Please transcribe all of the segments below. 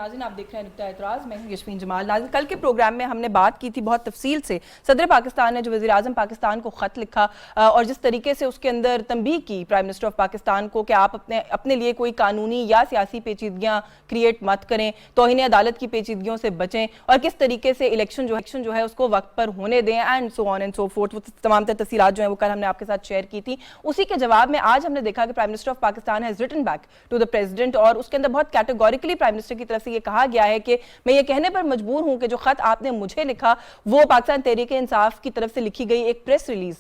नाज़रीन आप देख रहे हैं नुक्ता एतराज़, मैं हूं यशवीन जमाल। नाज़रीन कल के प्रोग्राम में हमने बात की थी बहुत तफसील से सदर पाकिस्तान ने जो वज़ीर आज़म पाकिस्तान को ख़त लिखा और जिस तरीके से उसके अंदर तंबीह की प्राइम मिनिस्टर ऑफ पाकिस्तान को कि आप अपने लिए कोई कानूनी या सियासी पेचीदगियाँ क्रिएट मत करें, तौहीन अदालत की पेचीदगियों से बचें और किस तरीके से इलेक्शन जो है उसको वक्त पर होने दें and so on and so fourth. वो तमाम तर तफसीलात जो है वो कल हमने आपके साथ शेयर की थी। उसी के जवाब में आज हमने देखा कि prime minister of Pakistan has written back to the president और उसके अंदर बहुत कैटेगोरिकली प्राइम मिनिस्टर की तरफ से ये कहा गया है कि मैं ये कहने पर मजबूर हूं कि जो खत आपने मुझे लिखा वो पाकिस्तान तहरीक इंसाफ की तरफ से लिखी गई एक प्रेस रिलीज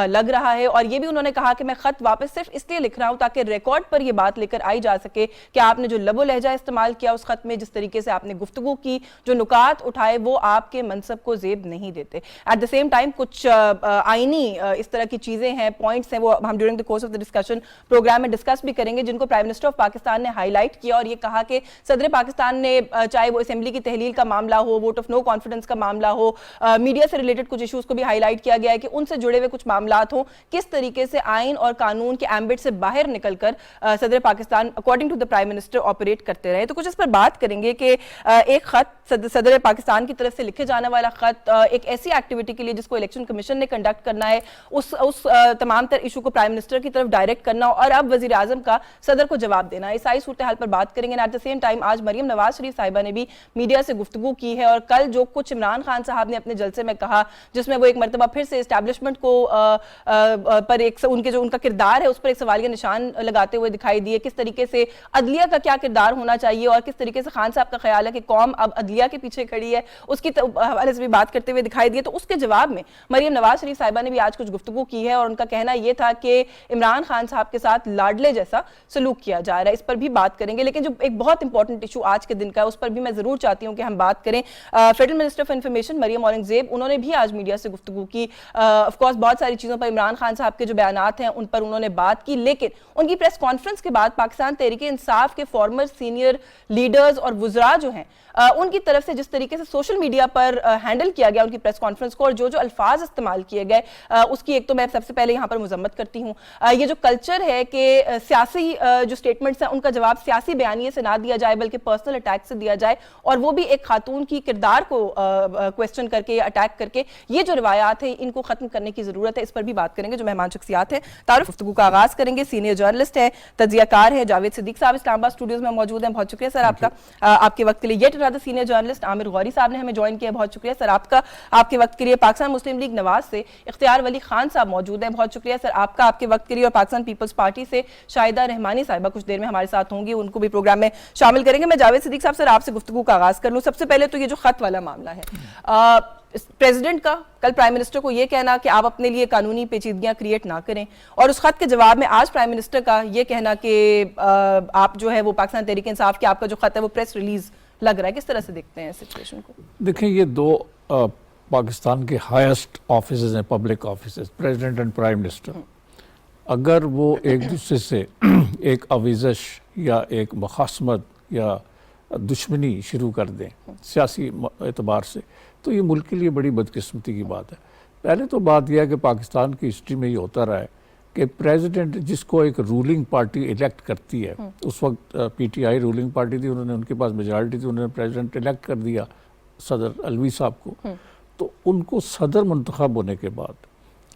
लग रहा है। और ये भी उन्होंने कहा कि मैं खत वापस सिर्फ इसलिए लिख रहा हूं ताकि रिकॉर्ड पर यह बात लेकर आई जा सके कि आपने जो लबो लहजा इस्तेमाल किया उस खत में, जिस तरीके से आपने गुफ्तगू की, जो नुकात उठाए वो आपके मनसब को जेब नहीं देते। एट द सेम टाइम कुछ आईनी इस तरह की चीजें हैं, पॉइंट्स हैं, वो हम during the course of the discussion programme में डिस्कस भी करेंगे, जिनको प्राइम मिनिस्टर ऑफ पाकिस्तान ने हाईलाइट किया और ये कहा कि सदर पाकिस्तान ने चाहे वो असेंबली की तहलील का मामला हो, वोट ऑफ नो कॉन्फिडेंस का मामला हो, मीडिया से रिलेटेड कुछ इश्यूज को भी हाईलाइट किया गया है कि उनसे जुड़े हुए कुछ मामलात हो, किस तरीके से आइन और कानून के एम्बिट से बाहर निकलकर सदर Pakistan according to the prime minister operate करते रहे। तो कुछ इस पर बात करेंगे कि एक खत सदर पाकिस्तान की तरफ से लिखे जाने वाला खत एक ऐसी एक्टिविटी के लिए जिसको इलेक्शन कमीशन ने कंडक्ट करना है, उस तमाम तर इशू को प्राइम मिनिस्टर की तरफ डायरेक्ट करना और अब वजीर आजम का सदर को जवाब देना, इस आई सूरत हाल पर बात करेंगे। एट द सेम टाइम आज मरियम नवाज शरीफ साहिबा ने भी मीडिया से गुफ्तगू की है और कल जो कुछ इमरान खान साहब ने अपने जलसे में कहा, जिसमें वो एक मरतबा फिर से एस्टैब्लिशमेंट को पर एक उनके जो उनका किरदार है उस पर एक सवालिया निशान लगाते हुए दिखाई दिए, किस तरीके से अदलिया का क्या किरदार होना चाहिए और किस तरीके से खान साहब का ख्याल है कि कौम अब अदलिया के पीछे खड़ी है, उसकी हवाले से भी बात करते हुए दिखाई दिए। तो उसके जवाब में मरियम नवाज शरीफ साहिबा ने भी आज कुछ गुफ्तगू की है और उनका कहना यह था कि इमरान खान साहब के साथ लाडले जैसा सलूक किया जा रहा है। इस पर भी बात करेंगे, लेकिन जो एक बहुत इंपॉर्टेंट इशू आज के दिन का है उस पर भी मैं जरूर चाहती हूं कि हम बात करें। Federal minister of information Maryam Aurangzeb, उन्होंने भी आज मीडिया से गुफ्तगू की। ऑफ कोर्स बहुत सारी चीजों पर इमरान खान साहब के जो बयानात हैं उन पर उन्होंने बात की, लेकिन उनकी प्रेस कॉन्फ्रेंस के बाद पाकिस्तान तहरीक इंसाफ के फॉर्मर सीनियर लीडर्स और वुज़रा जो हैं उनकी तरफ से जिस तरीके से सोशल मीडिया पर हैंडल किया गया उनकी प्रेस कॉन्फ्रेंस को और जो अल्फाज इस्तेमाल किए गए उसकी एक तो मैं सबसे पहले यहाँ पर मजम्मत करती हूँ। ये जो कल्चर है कि सियासी जो स्टेटमेंट्स हैं उनका जवाब सियासी बयानिए से ना दिया जाए बल्कि पर्सनल अटैक से दिया जाए और वो भी एक खातून की किरदार को क्वेश्चन करके या अटैक करके, ये जो रिवायात है इनको खत्म करने की जरूरत है। इस पर भी बात करेंगे। जो मेहमान शख्सियात है तारुफ गुफ्तगू का आगाज करेंगे। सीनियर जर्नलिस्ट है, तजियाकार है जावेद सिद्दीक साहब इस्लामाबाद स्टूडियोज में मौजूद हैं, बहुत शुक्रिया सर आपका आपके वक्त के लिए। Yet another senior journalist Aamir Gauri साहब ने हमें ज्वाइन किया, बहुत शुक्रिया सर आपका आपके वक्त के लिए। पाकिस्तान मुस्लिम लीग नवाज से इख्तियार वली खान साहब मौजूद हैं, बहुत शुक्रिया सर आपका आपके वक्त के लिए। और पाकिस्तान पीपल्स पार्टी से शाहिदा रहमानी साहिबा कुछ देर में हमारे साथ होंगी, उनको भी प्रोग्राम में शामिल करेंगे। मैं जावेद सिद्दीक साहब सर आपसे गुफ्तगू का आगाज कर लूं। सबसे पहले तो ये जो खत वाला मामला है, प्रेसिडेंट का कल प्राइम मिनिस्टर को यह कहना कि आप अपने लिए कानूनी पेचीदगियां क्रिएट ना करें और उस खत के जवाब में आज प्राइम मिनिस्टर का यह कहना कि आप जो है वो पाकिस्तान तहरीक इंसाफ के आपका जो खत है वो प्रेस रिलीज लग रहा है, किस तरह से देखते हैं सिचुएशन को? देखिए, ये दो पाकिस्तान के हाईएस्ट ऑफिसेज हैं, public offices, president and prime minister. अगर वो एक दूसरे से एक अविजश या एक मुखासमत या दुश्मनी शुरू कर दें सियासी एतबार से, तो ये मुल्क के लिए बड़ी बदकिस्मती की बात है। पहले तो बात यह है कि पाकिस्तान की हिस्ट्री में ये होता रहा है कि प्रेसिडेंट जिसको एक रूलिंग पार्टी इलेक्ट करती है, उस वक्त पीटीआई रूलिंग पार्टी थी, उन्होंने उनके पास मेजॉरिटी थी, उन्होंने प्रेसिडेंट इलेक्ट कर दिया सदर अलवी साहब को, तो उनको सदर मुंतखब होने के बाद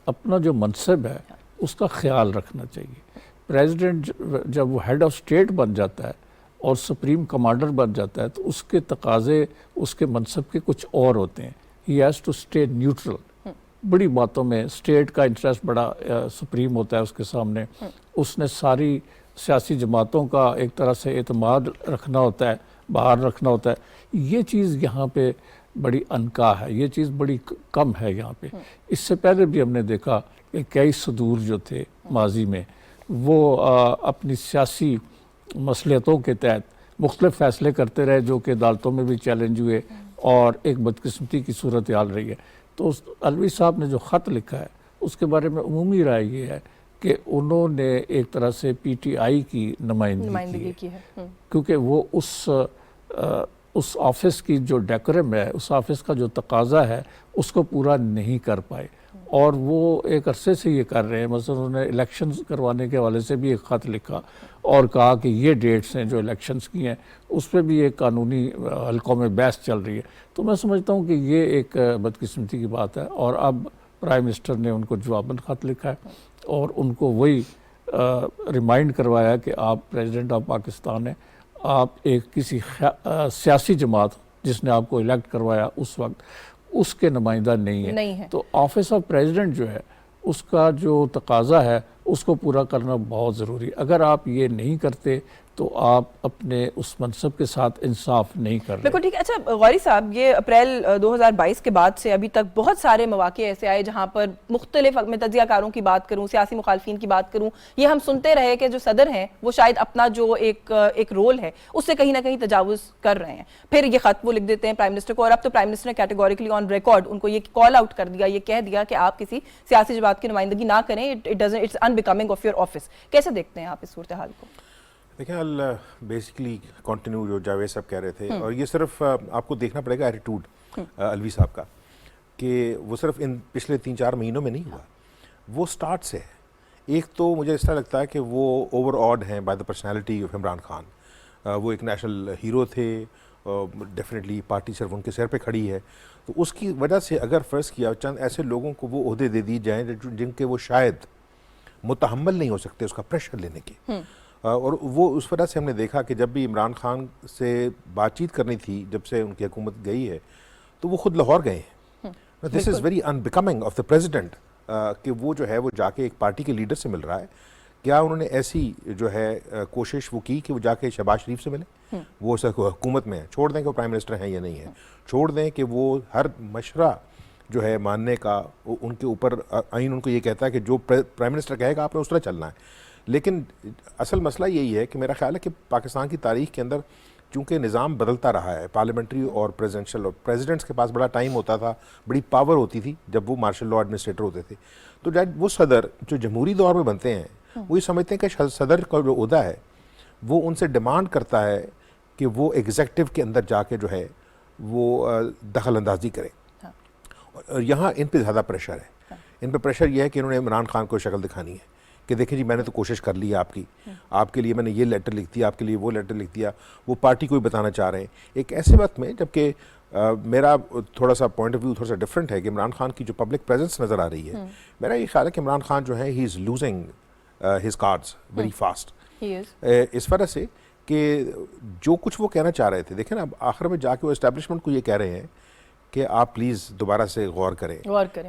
अपना जो मनसब है उसका ख्याल रखना चाहिए। प्रेसिडेंट जब वो हेड ऑफ स्टेट बन जाता है और सुप्रीम कमांडर बन जाता है तो उसके तकाजे, उसके मनसब के कुछ और होते हैं। He has to stay neutral. बड़ी बातों में स्टेट का इंटरेस्ट बड़ा सुप्रीम होता है उसके सामने। उसने सारी सियासी जमातों का एक तरह से एतमाद रखना होता है, बाहर रखना होता है। ये चीज़ यहाँ पे बड़ी अनका है, ये चीज़ बड़ी कम है यहाँ पे। इससे पहले भी हमने देखा कि कई सदूर जो थे माजी में वो अपनी सियासी मसलियतों के तहत मुख्तलिफ फ़ैसले करते रहे जो कि अदालतों में भी चैलेंज हुए और एक बदकिस्मती की सूरत हाल रही है। तो अलवी साहब ने जो ख़त लिखा है उसके बारे में उमूमी राय ये है कि उन्होंने एक तरह से पीटीआई की नुमाइंदगी की है, क्योंकि वो उस ऑफिस की जो डेकोरम है, उस ऑफिस का जो तकाजा है उसको पूरा नहीं कर पाए और वो एक अरसे से ये कर रहे हैं। मसलन उन्होंने इलेक्शन करवाने के हवाले से भी एक ख़त लिखा और कहा कि ये डेट्स हैं जो इलेक्शंस की हैं, उस पर भी एक कानूनी हलकों में बहस चल रही है। तो मैं समझता हूँ कि ये एक बदकिस्मती की बात है। और अब प्राइम मिनिस्टर ने उनको जवाबन ख़त लिखा है और उनको वही रिमाइंड करवाया कि आप प्रेसिडेंट ऑफ पाकिस्तान हैं, आप एक किसी सियासी जमात जिसने आपको इलेक्ट करवाया उस वक्त उसके नुमाइंदा नहीं है। तो ऑफिस ऑफ प्रेसिडेंट जो है उसका जो तकाजा है उसको पूरा करना बहुत ज़रूरी है। अगर आप ये नहीं करते तो आप अपने उस मनसब के साथ इंसाफ नहीं कर रहे। बिल्कुल ठीक है। अच्छा गौरी साहब, ये अप्रैल 2022 के बाद से अभी तक बहुत सारे मौके ऐसे आए जहाँ पर मुख्तलिफ, मैं तजियाकारों की बात करूँ, सियासी मुखालफिन की बात करूँ, ये हम सुनते रहे कि जो सदर हैं वो शायद अपना जो एक रोल है उससे कहीं ना कहीं तजावुज़ कर रहे हैं। फिर ये ख़त वो लिख देते हैं प्राइम मिनिस्टर को, और अब तो प्राइम मिनिस्टर ने कैटेगोरिकली ऑन रिकॉर्ड उनको ये कॉल आउट कर दिया, ये कह दिया कि आप किसी सियासी जमात की नुमाइंदगी ना करें, it's unbecoming of your office. कैसे देखते हैं आप इस सूरत हाल को? देखिए, बेसिकली कंटिन्यू जो जावेद साहब कह रहे थे, और ये सिर्फ आपको देखना पड़ेगा एटीट्यूड अलवी साहब का, कि वो सिर्फ इन पिछले 3-4 महीनों में नहीं हुआ, वो स्टार्ट से है। एक तो मुझे ऐसा लगता है कि वो ओवर ऑड हैं by the personality of Imran Khan. वो एक नेशनल हीरो थे, डेफिनेटली पार्टी सिर्फ उनके सिर पे खड़ी है, तो उसकी वजह से अगर फ़र्ज़ किया चंद ऐसे लोगों को वो ओहदे दे दिए जाएँ जिनके वो शायद मुतहम्मल नहीं हो सकते उसका प्रेशर लेने के, और वो उस वजह से हमने देखा कि जब भी इमरान खान से बातचीत करनी थी, जब से उनकी हुकूमत गई है, तो वो खुद लाहौर गए हैं। This is very unbecoming of the president कि वो जो है वो जाके एक पार्टी के लीडर से मिल रहा है। क्या उन्होंने ऐसी जो है कोशिश वो की कि वो जाके शहबाज शरीफ से मिले? वो हुकूमत में है, छोड़ दें कि वो प्राइम मिनिस्टर हैं या नहीं है, छोड़ दें कि वो हर मशरा जो है मानने का उनके ऊपर आइन उनको ये कहता है कि जो प्राइम मिनिस्टर कहेगा आपने उस तरह चलना है। लेकिन असल मसला यही है कि मेरा ख्याल है कि पाकिस्तान की तारीख के अंदर चूँकि निज़ाम बदलता रहा है, पार्लियामेंट्री और प्रेसिडेंशियल, और प्रेसिडेंट्स के पास बड़ा टाइम होता था, बड़ी पावर होती थी जब वो मार्शल लॉ एडमिनिस्ट्रेटर होते थे, तो जब वो सदर जो जमहूरी दौर में बनते हैं वो ये समझते हैं कि सदर का जो ओहदा है वो उनसे डिमांड करता है कि वो एग्जेक्टिव के अंदर जाके जो है वो दखल अंदाजी करे। और यहाँ इन पर ज़्यादा प्रेशर है। इन पर प्रेशर यह है कि इन्होंने इमरान खान को शक्ल दिखानी है कि देखें जी, मैंने तो कोशिश कर ली है आपके लिए मैंने ये लेटर लिख दिया, आपके लिए वो लेटर लिख दिया, वो पार्टी को ही बताना चाह रहे हैं एक ऐसे वक्त में, जबकि मेरा थोड़ा सा पॉइंट ऑफ व्यू थोड़ा सा डिफरेंट है कि इमरान खान की जो पब्लिक प्रेजेंस नज़र आ रही है, मेरा ये ख्याल है कि इमरान खान जो है he is losing his cards very fast, इस वजह से कि जो कुछ वो कहना चाह रहे थे, देखें ना, आखिर में जाके वो एस्टेब्लिशमेंट को ये कह रहे हैं कि आप प्लीज़ दोबारा से गौर करें,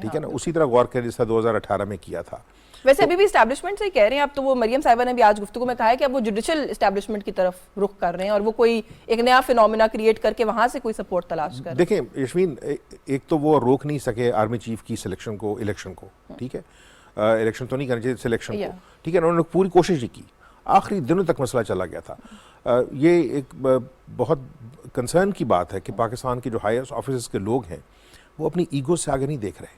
ठीक है ना, उसी तरह गौर करें जिस तरह 2018 में किया था। वैसे अभी भी एस्टैब्लिशमेंट से ही कह रहे हैं। अब तो वो मरियम साहिबा ने भी आज गुफ्तगू में कहा है कि अब वो जुडिशल एस्टैब्लिशमेंट की तरफ रुख कर रहे हैं और वो कोई एक नया फिनोमेना क्रिएट करके वहां से कोई सपोर्ट तलाश कर। देखें यशमीन, एक तो वो रोक नहीं सके आर्मी चीफ की सिलेक्शन को, इलेक्शन को, ठीक है, इलेक्शन तो नहीं करना चाहिए, सिलेक्शन को, ठीक है ना, उन्होंने पूरी कोशिश ही की, आखिरी दिनों तक मसला चला गया था। ये एक बहुत कंसर्न की बात है कि पाकिस्तान के जो हायर ऑफिसर्स के लोग हैं वो अपनी ईगो से आगे नहीं देख रहे।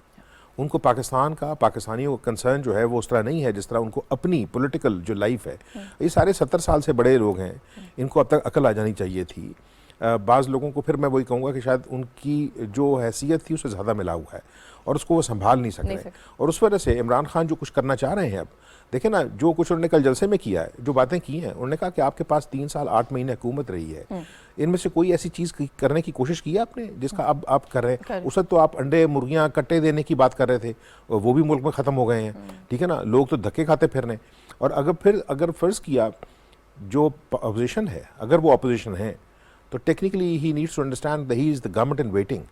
उनको पाकिस्तान का, पाकिस्तानियों का कंसर्न जो है वो उस तरह नहीं है जिस तरह उनको अपनी पॉलिटिकल जो लाइफ है। ये सारे 70 साल से बड़े लोग हैं, इनको अब तक अकल आ जानी चाहिए थी। बाज़ लोगों को फिर मैं वही कहूँगा कि शायद उनकी जो हैसियत थी उससे ज़्यादा मिला हुआ है और उसको वो संभाल नहीं सक रहे, और उस वजह से इमरान खान जो कुछ करना चाह रहे हैं, अब देखें ना, जो कुछ उन्होंने कल जलसे में किया है, जो बातें की हैं, उन्होंने कहा कि आपके पास 3 साल 8 महीने हुकूमत रही है, इनमें से कोई ऐसी चीज़ करने की कोशिश की है आपने जिसका अब आप कर रहे हैं? उस वक्त तो आप अंडे, मुर्गियाँ, कट्टे देने की बात कर रहे थे, वो भी मुल्क में ख़त्म हो गए हैं, ठीक है ना, लोग तो धक्के खाते फिर रहे। और अगर फ़र्ज़ किया जो अपोजिशन है, अगर वो अपोजिशन है, तो technically he needs to understand that he is the government in waiting,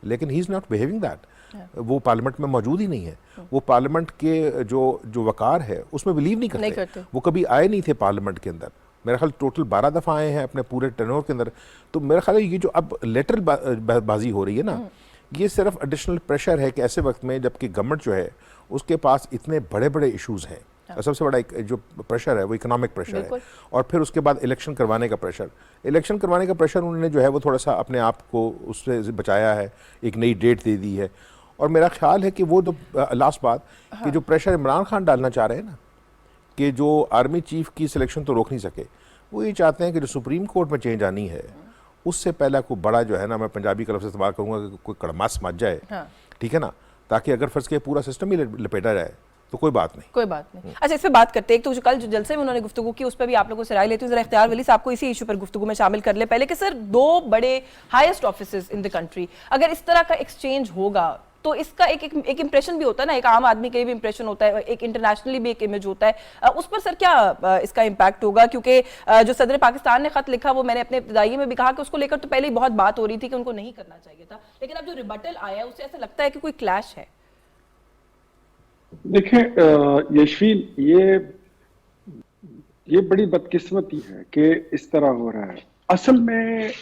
लेकिन he is not behaving that. वो पार्लियामेंट में मौजूद ही नहीं है, वो पार्लियामेंट के जो वकार है उसमें बिलीव नहीं करते। वो कभी आए नहीं थे पार्लियामेंट के अंदर, मेरा ख्याल टोटल 12 दफ़ा आए हैं अपने पूरे टेन्योर के अंदर। तो मेरा ख्याल है ये जो अब लेटरल बाजी हो रही है ना, ये सिर्फ एडिशनल प्रेशर है कि ऐसे वक्त में जबकि गवर्नमेंट जो है उसके पास इतने बड़े बड़े इशूज़ हैं, सबसे बड़ा एक जो प्रेशर है वो इकोनॉमिक प्रेशर है, और फिर उसके बाद इलेक्शन करवाने का प्रेशर। इलेक्शन करवाने का प्रेशर उन्होंने जो है वो थोड़ा सा अपने आप को उससे बचाया है, एक नई डेट दे दी है। और मेरा ख्याल है कि वो तो लास्ट बात कि जो प्रेशर इमरान खान डालना चाह रहे हैं ना, कि जो आर्मी चीफ की सिलेक्शन तो रोक नहीं सके, वो ये चाहते हैं कि जो सुप्रीम कोर्ट में चेंज आनी है उससे पहले कोई बड़ा जो है ना, मैं पंजाबी का लफ्ज़ इस्तेमाल करूँगा, कि कोई कड़मास मच जाए, ठीक है ना, ताकि अगर फर्ज के पूरा सिस्टम ही लपेटा जाए तो कोई बात नहीं। कोई बात नहीं। अच्छा, इस पे बात करते हैं। एक तो जो कल जो जलसे में उन्होंने गुफ्तगू की उस पर भी आप लोगों से राय लेती हूँ। जरा इख्तियार वली साहब को इसी इशू पर गुफ्तगू में शामिल कर ले पहले कि सर, दो बड़े highest offices in the country, अगर इस तरह का एक्सचेंज होगा तो इसका एक इंप्रेशन भी होता है ना, एक आम आदमी के लिए भी इंप्रेशन होता है, एक इंटरनेशनली भी एक इमेज होता है। उस पर सर क्या इसका इम्पैक्ट होगा? क्योंकि जो सदर पाकिस्तान ने खत लिखा वो मैंने अपने इब्तिदाई में भी कहा कि उसको लेकर तो पहले ही बहुत बात हो रही थी कि उनको नहीं करना चाहिए था, लेकिन अब जो रिबटल आया उससे ऐसा लगता है कि कोई क्लैश है। देखें यशवीन, ये बड़ी बदकिस्मती है कि इस तरह हो रहा है। असल में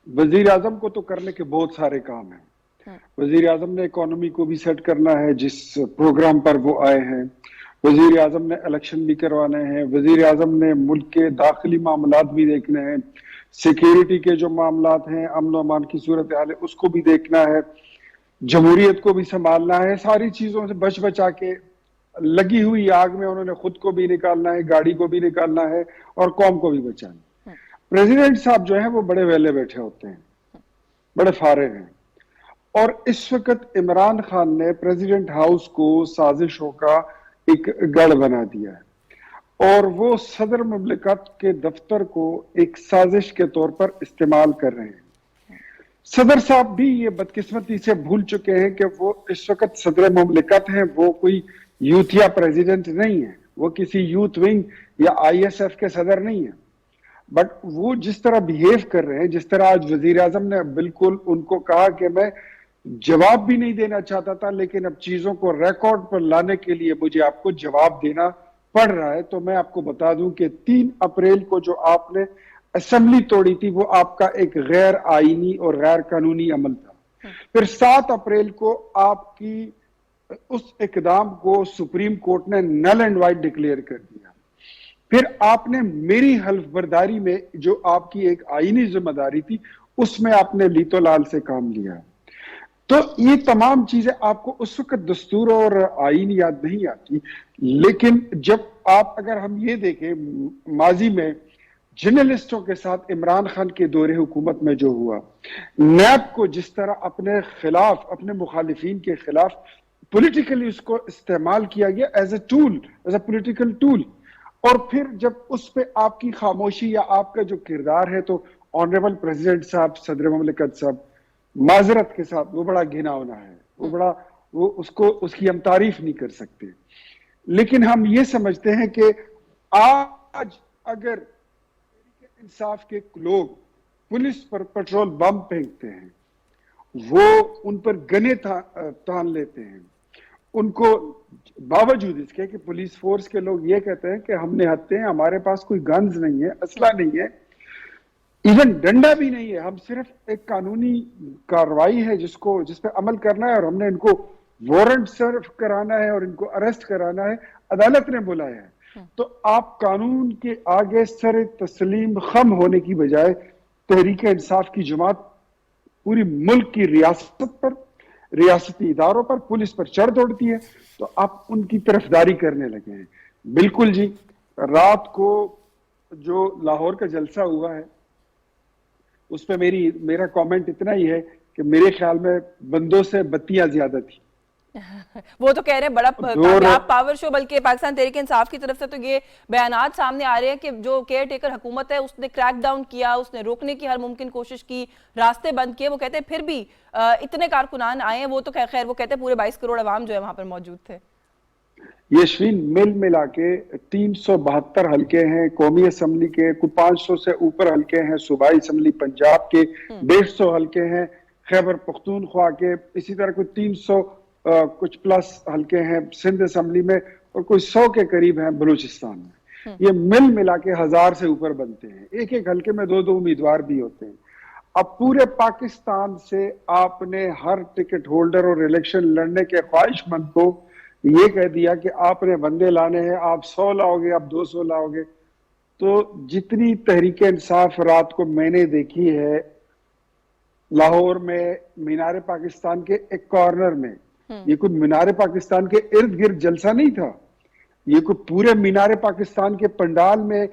वजीर आजम को तो करने के बहुत सारे काम हैं। वजीर आजम ने इकोनॉमी को भी सेट करना है जिस प्रोग्राम पर वो आए हैं। वजीर आजम ने इलेक्शन भी करवाने हैं। वजीर आजम ने मुल्क के दाखिली मामलात भी देखने हैं। सिक्योरिटी के जो मामलात हैं, अमन अमान की सूरत हाल है, उसको भी देखना है। जमहूरियत को भी संभालना है। सारी चीजों से बच बचा के लगी हुई आग में उन्होंने खुद को भी निकालना है, गाड़ी को भी निकालना है और कौम को भी बचाना है। प्रेसिडेंट साहब जो है वो बड़े वेले बैठे होते हैं, बड़े फारे हैं। और इस वक्त इमरान खान ने प्रेसिडेंट हाउस को साजिशों का एक गढ़ बना दिया है और वो सदर मुमलिकत के दफ्तर को एक साजिश के तौर पर इस्तेमाल कर रहे हैं। सदर साहब भी ये बदकिस्मती से भूल चुके हैं कि वो इस वक्त सदर मुमलिकत हैं, वो कोई यूथिया प्रेसिडेंट नहीं है, वो किसी यूथ विंग या ISF के सदर नहीं है। बट वो जिस तरह बिहेव कर रहे हैं, जिस तरह आज वजीर आजम ने बिल्कुल उनको कहा कि मैं जवाब भी नहीं देना चाहता था, लेकिन अब चीजों को रिकॉर्ड पर लाने के लिए मुझे आपको जवाब देना पड़ रहा है। तो मैं आपको बता दूं कि 3 अप्रैल को जो आपने असेंबली तोड़ी थी वो आपका एक गैर आईनी और गैर कानूनी अमल था। फिर 7 अप्रैल को आपकी उस इकदाम को सुप्रीम कोर्ट ने नल एंड वाइड डिक्लेयर कर दिया। फिर आपने मेरी हल्फ बर्दारी में जो आपकी एक आईनी जिम्मेदारी थी उसमें आपने लीतो लाल से काम लिया। तो ये तमाम चीजें आपको उस वक्त दस्तूर और आईन याद नहीं आती, लेकिन जब आप अगर हम ये देखें माजी में जर्नलिस्टों के साथ इमरान खान के दौरे हुकूमत में जो हुआ, नैब को जिस तरह अपने खिलाफ, अपने मुखालिफिन के खिलाफ पॉलिटिकली उसको इस्तेमाल किया गया as a tool, as a political tool, और फिर जब उस पे आपकी खामोशी या आपका जो किरदार है, तो ऑनरेबल प्रेसिडेंट साहब, सदर मुमलिकत साहब, माजरत के साथ वो बड़ा घिनौना है, वो उसको उसकी हम तारीफ नहीं कर सकते। लेकिन हम ये समझते हैं कि आज अगर इंसाफ के लोग पुलिस पर पेट्रोल बम फेंकते हैं, वो उन पर गने तान लेते हैं, उनको बावजूद इसके कि पुलिस फोर्स के लोग ये कहते हैं कि हमने हत्ते हैं, हमारे पास कोई गन्स नहीं है, असला नहीं है, इवन डंडा भी नहीं है, हम सिर्फ एक कानूनी कार्रवाई है जिस पे अमल करना है और हमने इनको वारंट सर्व कराना है और इनको अरेस्ट कराना है, अदालत ने बुलाया है। तो आप कानून के आगे सर तस्लीम खम होने की बजाय तहरीक इंसाफ की जमात पूरी मुल्क की रियासत पर, रियासती इदारों पर, पुलिस पर चढ़ दौड़ती है, तो आप उनकी तरफदारी करने लगे हैं। बिल्कुल जी, रात को जो लाहौर का जलसा हुआ है उस पर मेरा कमेंट इतना ही है कि मेरे ख्याल में बंदों से बत्तियां ज्यादा थी। वो तो कह रहे हैं बड़ा कामयाब पावर शो, बल्कि पाकिस्तान तहरीक इंसाफ की तरफ से तो ये बयानात सामने आ रहे हैं कि जो केयर टेकर हुकूमत है उसने क्रैक डाउन किया, उसने रोकने की हर मुमकिन कोशिश की, रास्ते बंद किए। वो कहते हैं फिर भी इतने कारकुनान आए हैं, वो तो खैर वो कहते हैं पूरे 22 करोड़ अवाम जो है वहां पर मौजूद थे। यशवीन, मिला के 372 हल्के हैं कौमी असम्बली के, कुछ 500 से ऊपर हल्के हैं सूबाई असम्बली पंजाब के, 150 हल्के हैं खैबर पख्तूनख्वा के, इसी तरह कुछ 300 कुछ प्लस हल्के हैं सिंध असम्बली में और कोई 100 के करीब हैं बलूचिस्तान में। ये मिला के 1000 से ऊपर बनते हैं। एक एक हल्के में 2-2 उम्मीदवार भी होते हैं। अब पूरे पाकिस्तान से आपने हर टिकट होल्डर और इलेक्शन लड़ने के ख्वाहिशमंद को ये कह दिया कि आपने बंदे लाने हैं, आप 100 लाओगे, आप 200 लाओगे। तो जितनी तहरीक इंसाफ रात को मैंने देखी है लाहौर में मीनार पाकिस्तान के एक कॉर्नर में, ये कोई मीनार पाकिस्तान के इर्द गिर्द जलसा नहीं था, ये कोई पूरे मीनार पाकिस्तान के पंडाल में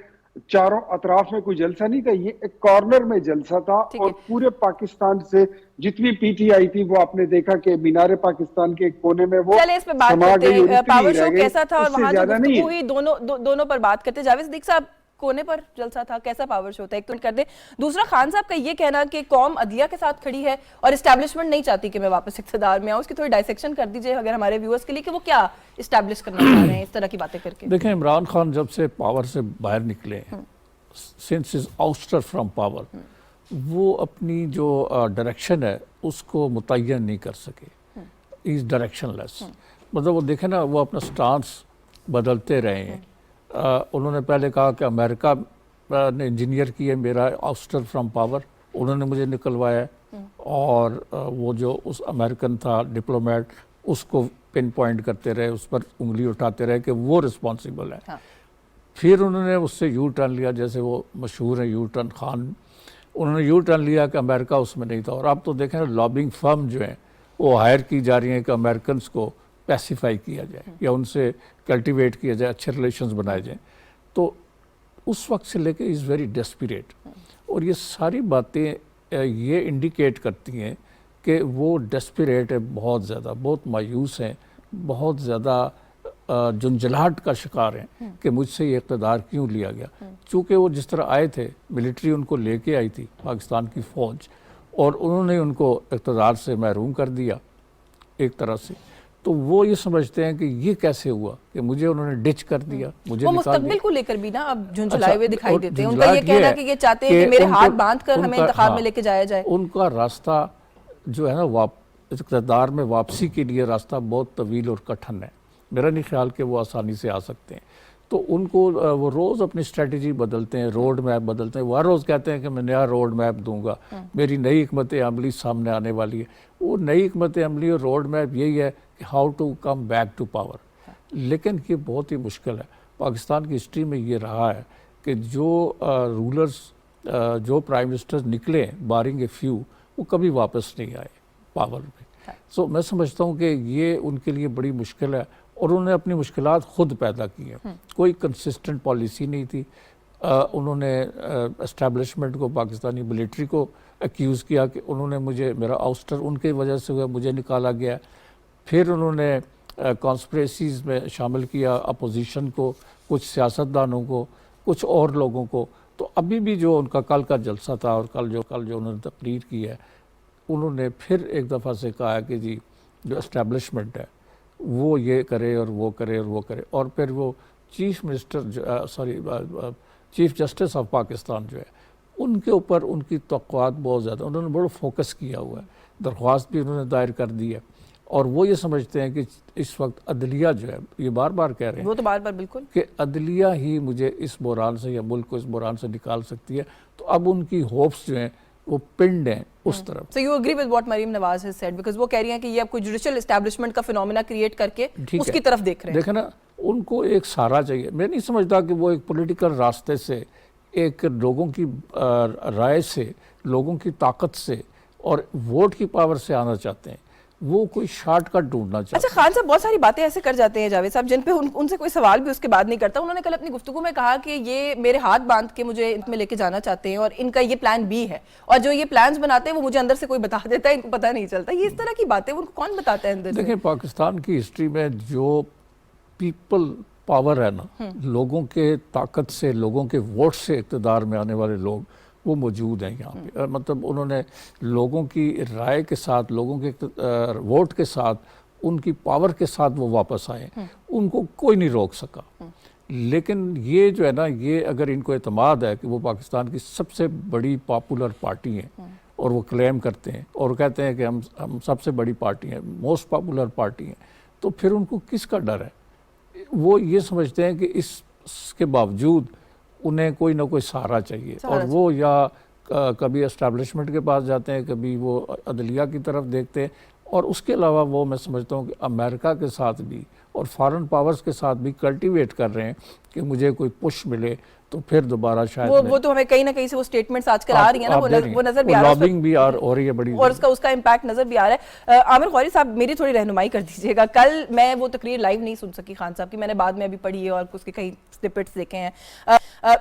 चारों अतराफ में कोई जलसा नहीं था, ये एक कॉर्नर में जलसा था। ठीक है। और पूरे पाकिस्तान से जितनी पीटीआई थी वो आपने देखा कि मीनारे पाकिस्तान के एक कोने में वो चले इस पे बात समा करते गई और हैं, इतनी पावर रह शो गई, कैसा था और इससे वहां जो ज्यादा नहीं गुफ्तगू है। हुई, दोनों पर बात करते। जावेद सिद्दीकी साहब, कोने पर जलसा था, कैसा पावर शो था, एक तो कर दे। दूसरा, खान साहब का ये कहना कि कौम अदलिया के साथ खड़ी है और एस्टैब्लिशमेंट नहीं चाहती कि मैं वापस इख्तिदार में आऊं, उसकी थोड़ी डाइसेक्शन कर दीजिए अगर हमारे व्यूअर्स के लिए, कि वो क्या इस्टेब्लिश करना चाह रहे हैं इस तरह की बातें करके। देखें, इमरान खान जब से पावर से बाहर निकले, सिंस इज आउटस्टर फ्रॉम पावर, वो अपनी जो डायरेक्शन है उसको मुतय्यन नहीं कर सके। Is directionless. मतलब वो देखें ना, वो अपना स्टांस बदलते रहे हैं। उन्होंने पहले कहा कि अमेरिका ने इंजीनियर किए मेरा आउटस्टर फ्रॉम पावर, उन्होंने मुझे निकलवाया, और वो जो उस अमेरिकन था डिप्लोमेट, उसको पिन पॉइंट करते रहे, उस पर उंगली उठाते रहे कि वो रिस्पॉन्सिबल है। हाँ। फिर उन्होंने उससे यू टर्न लिया, जैसे वो मशहूर है यू टर्न खान, उन्होंने यू टर्न लिया कि अमेरिका उसमें नहीं था। और अब तो देखें, लॉबिंग फर्म जो हैं वो हायर की जा रही हैं कि अमेरिकन को पैसिफाई किया जाए या उनसे कल्टीवेट किया जाए, अच्छे रिलेशंस बनाए जाएं। तो उस वक्त से लेके इज़ वेरी डेस्परेट। और ये सारी बातें ये इंडिकेट करती हैं कि वो डेस्परेट है, बहुत ज़्यादा, बहुत मायूस हैं, बहुत ज़्यादा झुंझलाहट का शिकार हैं कि मुझसे ये इक़्तिदार क्यों लिया गया। चूँकि वो जिस तरह आए थे, मिलिट्री उनको लेके आई थी, पाकिस्तान की फ़ौज, और उन्होंने उनको इक़्तिदार से महरूम कर दिया एक तरह से। तो वो ये समझते हैं कि ये कैसे हुआ कि मुझे उन्होंने डिच कर दिया, मुझे वो निकाल मुस्तकबिल दिया। को लेकर भी ना अब झुंझलाए हुए दिखाई और देते हैं। उनका ये झुंझलाहट कहना है कि ये चाहते हैं कि मेरे उनको- हाथ बांध कर हमें उनका- इंतखाब में हाँ, लेके जाया जाए। उनका रास्ता जो है ना, इक़्तिदार में वापसी के लिए रास्ता बहुत तवील और कठिन है। मेरा नहीं ख्याल कि वो आसानी से आ सकते हैं। तो उनको वो रोज़ अपनी स्ट्रेटजी बदलते हैं, रोड मैप बदलते हैं। वो हर रोज़ कहते हैं कि मैं नया रोड मैप दूंगा, मेरी नई हिकमत अमली सामने आने वाली है। वो नई हिकमत अमली और रोड मैप यही है कि how to come back to power. लेकिन ये बहुत ही मुश्किल है। पाकिस्तान की हिस्ट्री में ये रहा है कि जो रूलर्स, जो प्राइम मिनिस्टर्स निकले बारिंग ए फ्यू, वो कभी वापस नहीं आए पावर में। सो मैं समझता हूँ कि ये उनके लिए बड़ी मुश्किल है, और उन्होंने अपनी मुश्किलात खुद पैदा की हैं। कोई कंसिस्टेंट पॉलिसी नहीं थी। उन्होंने एस्टैब्लिशमेंट को, पाकिस्तानी मिलिट्री को एक्यूज़ किया कि उन्होंने मुझे, मेरा आउस्टर उनकी वजह से हुआ, मुझे निकाला गया। फिर उन्होंने कॉन्स्पिरेसीज़ में शामिल किया अपोजिशन को, कुछ सियासतदानों को, कुछ और लोगों को। तो अभी भी जो उनका कल का जलसा था और कल जो उन्होंने तकरीर की है, उन्होंने फिर एक दफ़ा से कहा है कि जी जो एस्टैब्लिशमेंट है वो ये करे और वो करे और वो करे। और फिर वो चीफ जस्टिस ऑफ पाकिस्तान जो है, उनके ऊपर उनकी तवक्कुआत बहुत ज़्यादा, उन्होंने बड़ा फोकस किया हुआ है। दरख्वास्त भी उन्होंने दायर कर दी है, और वो ये समझते हैं कि इस वक्त अदलिया जो है, ये बार बार कह रहे हैं वो तो बार बार बिल्कुल कि अदलिया ही मुझे इस बहरान से या मुल्क को इस बहरान से निकाल सकती है। तो अब उनकी होप्स जो हैं वो पिंड हैं उस तरफ। So you agree with what Maryam Nawaz has said, because वो कह रही हैं कि ये अब कोई जुडिशियल एस्टैब्लिशमेंट का फिनोमेना क्रिएट करके ठीक उसकी है। तरफ देख रहे हैं। देखे ना, उनको एक सहारा चाहिए। मैं नहीं समझता कि वो एक पॉलिटिकल रास्ते से, एक लोगों की राय से, लोगों की ताकत से और वोट की पावर से आना चाहते हैं। वो कोई शॉर्टकट ढूंढना चाहते अच्छा, खान साहब बहुत सारी बातें ऐसे कर जाते हैं जावेद साहब जिन पे उनसे कोई सवाल भी उसके बाद नहीं करता। उन्होंने कल अपनी गुफ्तगू में कहा कि ये मेरे हाथ बांध के मुझे इनमें लेके जाना चाहते हैं और इनका ये प्लान बी है, और जो ये प्लान्स बनाते हैं वो मुझे अंदर से कोई बता देता है, इनको पता नहीं चलता। ये इस तरह की बातें उनको कौन बताता है अंदर से? देखिए, पाकिस्तान की हिस्ट्री में जो पीपल पावर है ना, लोगों के ताकत से, लोगों के वोट से इक़्तिदार में आने वाले लोग, वो मौजूद हैं यहाँ पे। मतलब उन्होंने लोगों की राय के साथ, लोगों के वोट के साथ, उनकी पावर के साथ वो वापस आए। उनको कोई नहीं रोक सका। लेकिन ये जो है ना, ये अगर इनको एतमाद है कि वो पाकिस्तान की सबसे बड़ी पॉपुलर पार्टी हैं, और वो क्लेम करते हैं और कहते हैं कि हम सबसे बड़ी पार्टी हैं, मोस्ट पॉपुलर पार्टी हैं, तो फिर उनको किसका डर है? वो ये समझते हैं कि इसके बावजूद उन्हें कोई ना कोई सहारा चाहिए, और वो या कभी एस्टैब्लिशमेंट के पास जाते हैं, कभी वो अदलिया की तरफ देखते हैं। और उसके अलावा वो, मैं समझता हूँ कि अमेरिका के साथ भी और फॉरेन पावर्स के साथ भी कल्टीवेट कर रहे हैं कि मुझे कोई पुश मिले, तो फिर दोबारा शायद वो तो हमें कहीं ना कहीं से वो स्टेटमेंट्स आजकल आ रही है ना, वो नजर भी आ रहा है, लॉबिंग भी हो रही है बड़ी, और उसका इम्पैक्ट नजर भी आ रहा है। आमिर खौरी साहब, मेरी थोड़ी रहनुमाई कर दीजिएगा। कल मैं वो तकरीर लाइव नहीं सुन सकी खान साहब की, मैंने बाद में अभी पढ़ी है और उसके कई स्निपेट्स देखे हैं।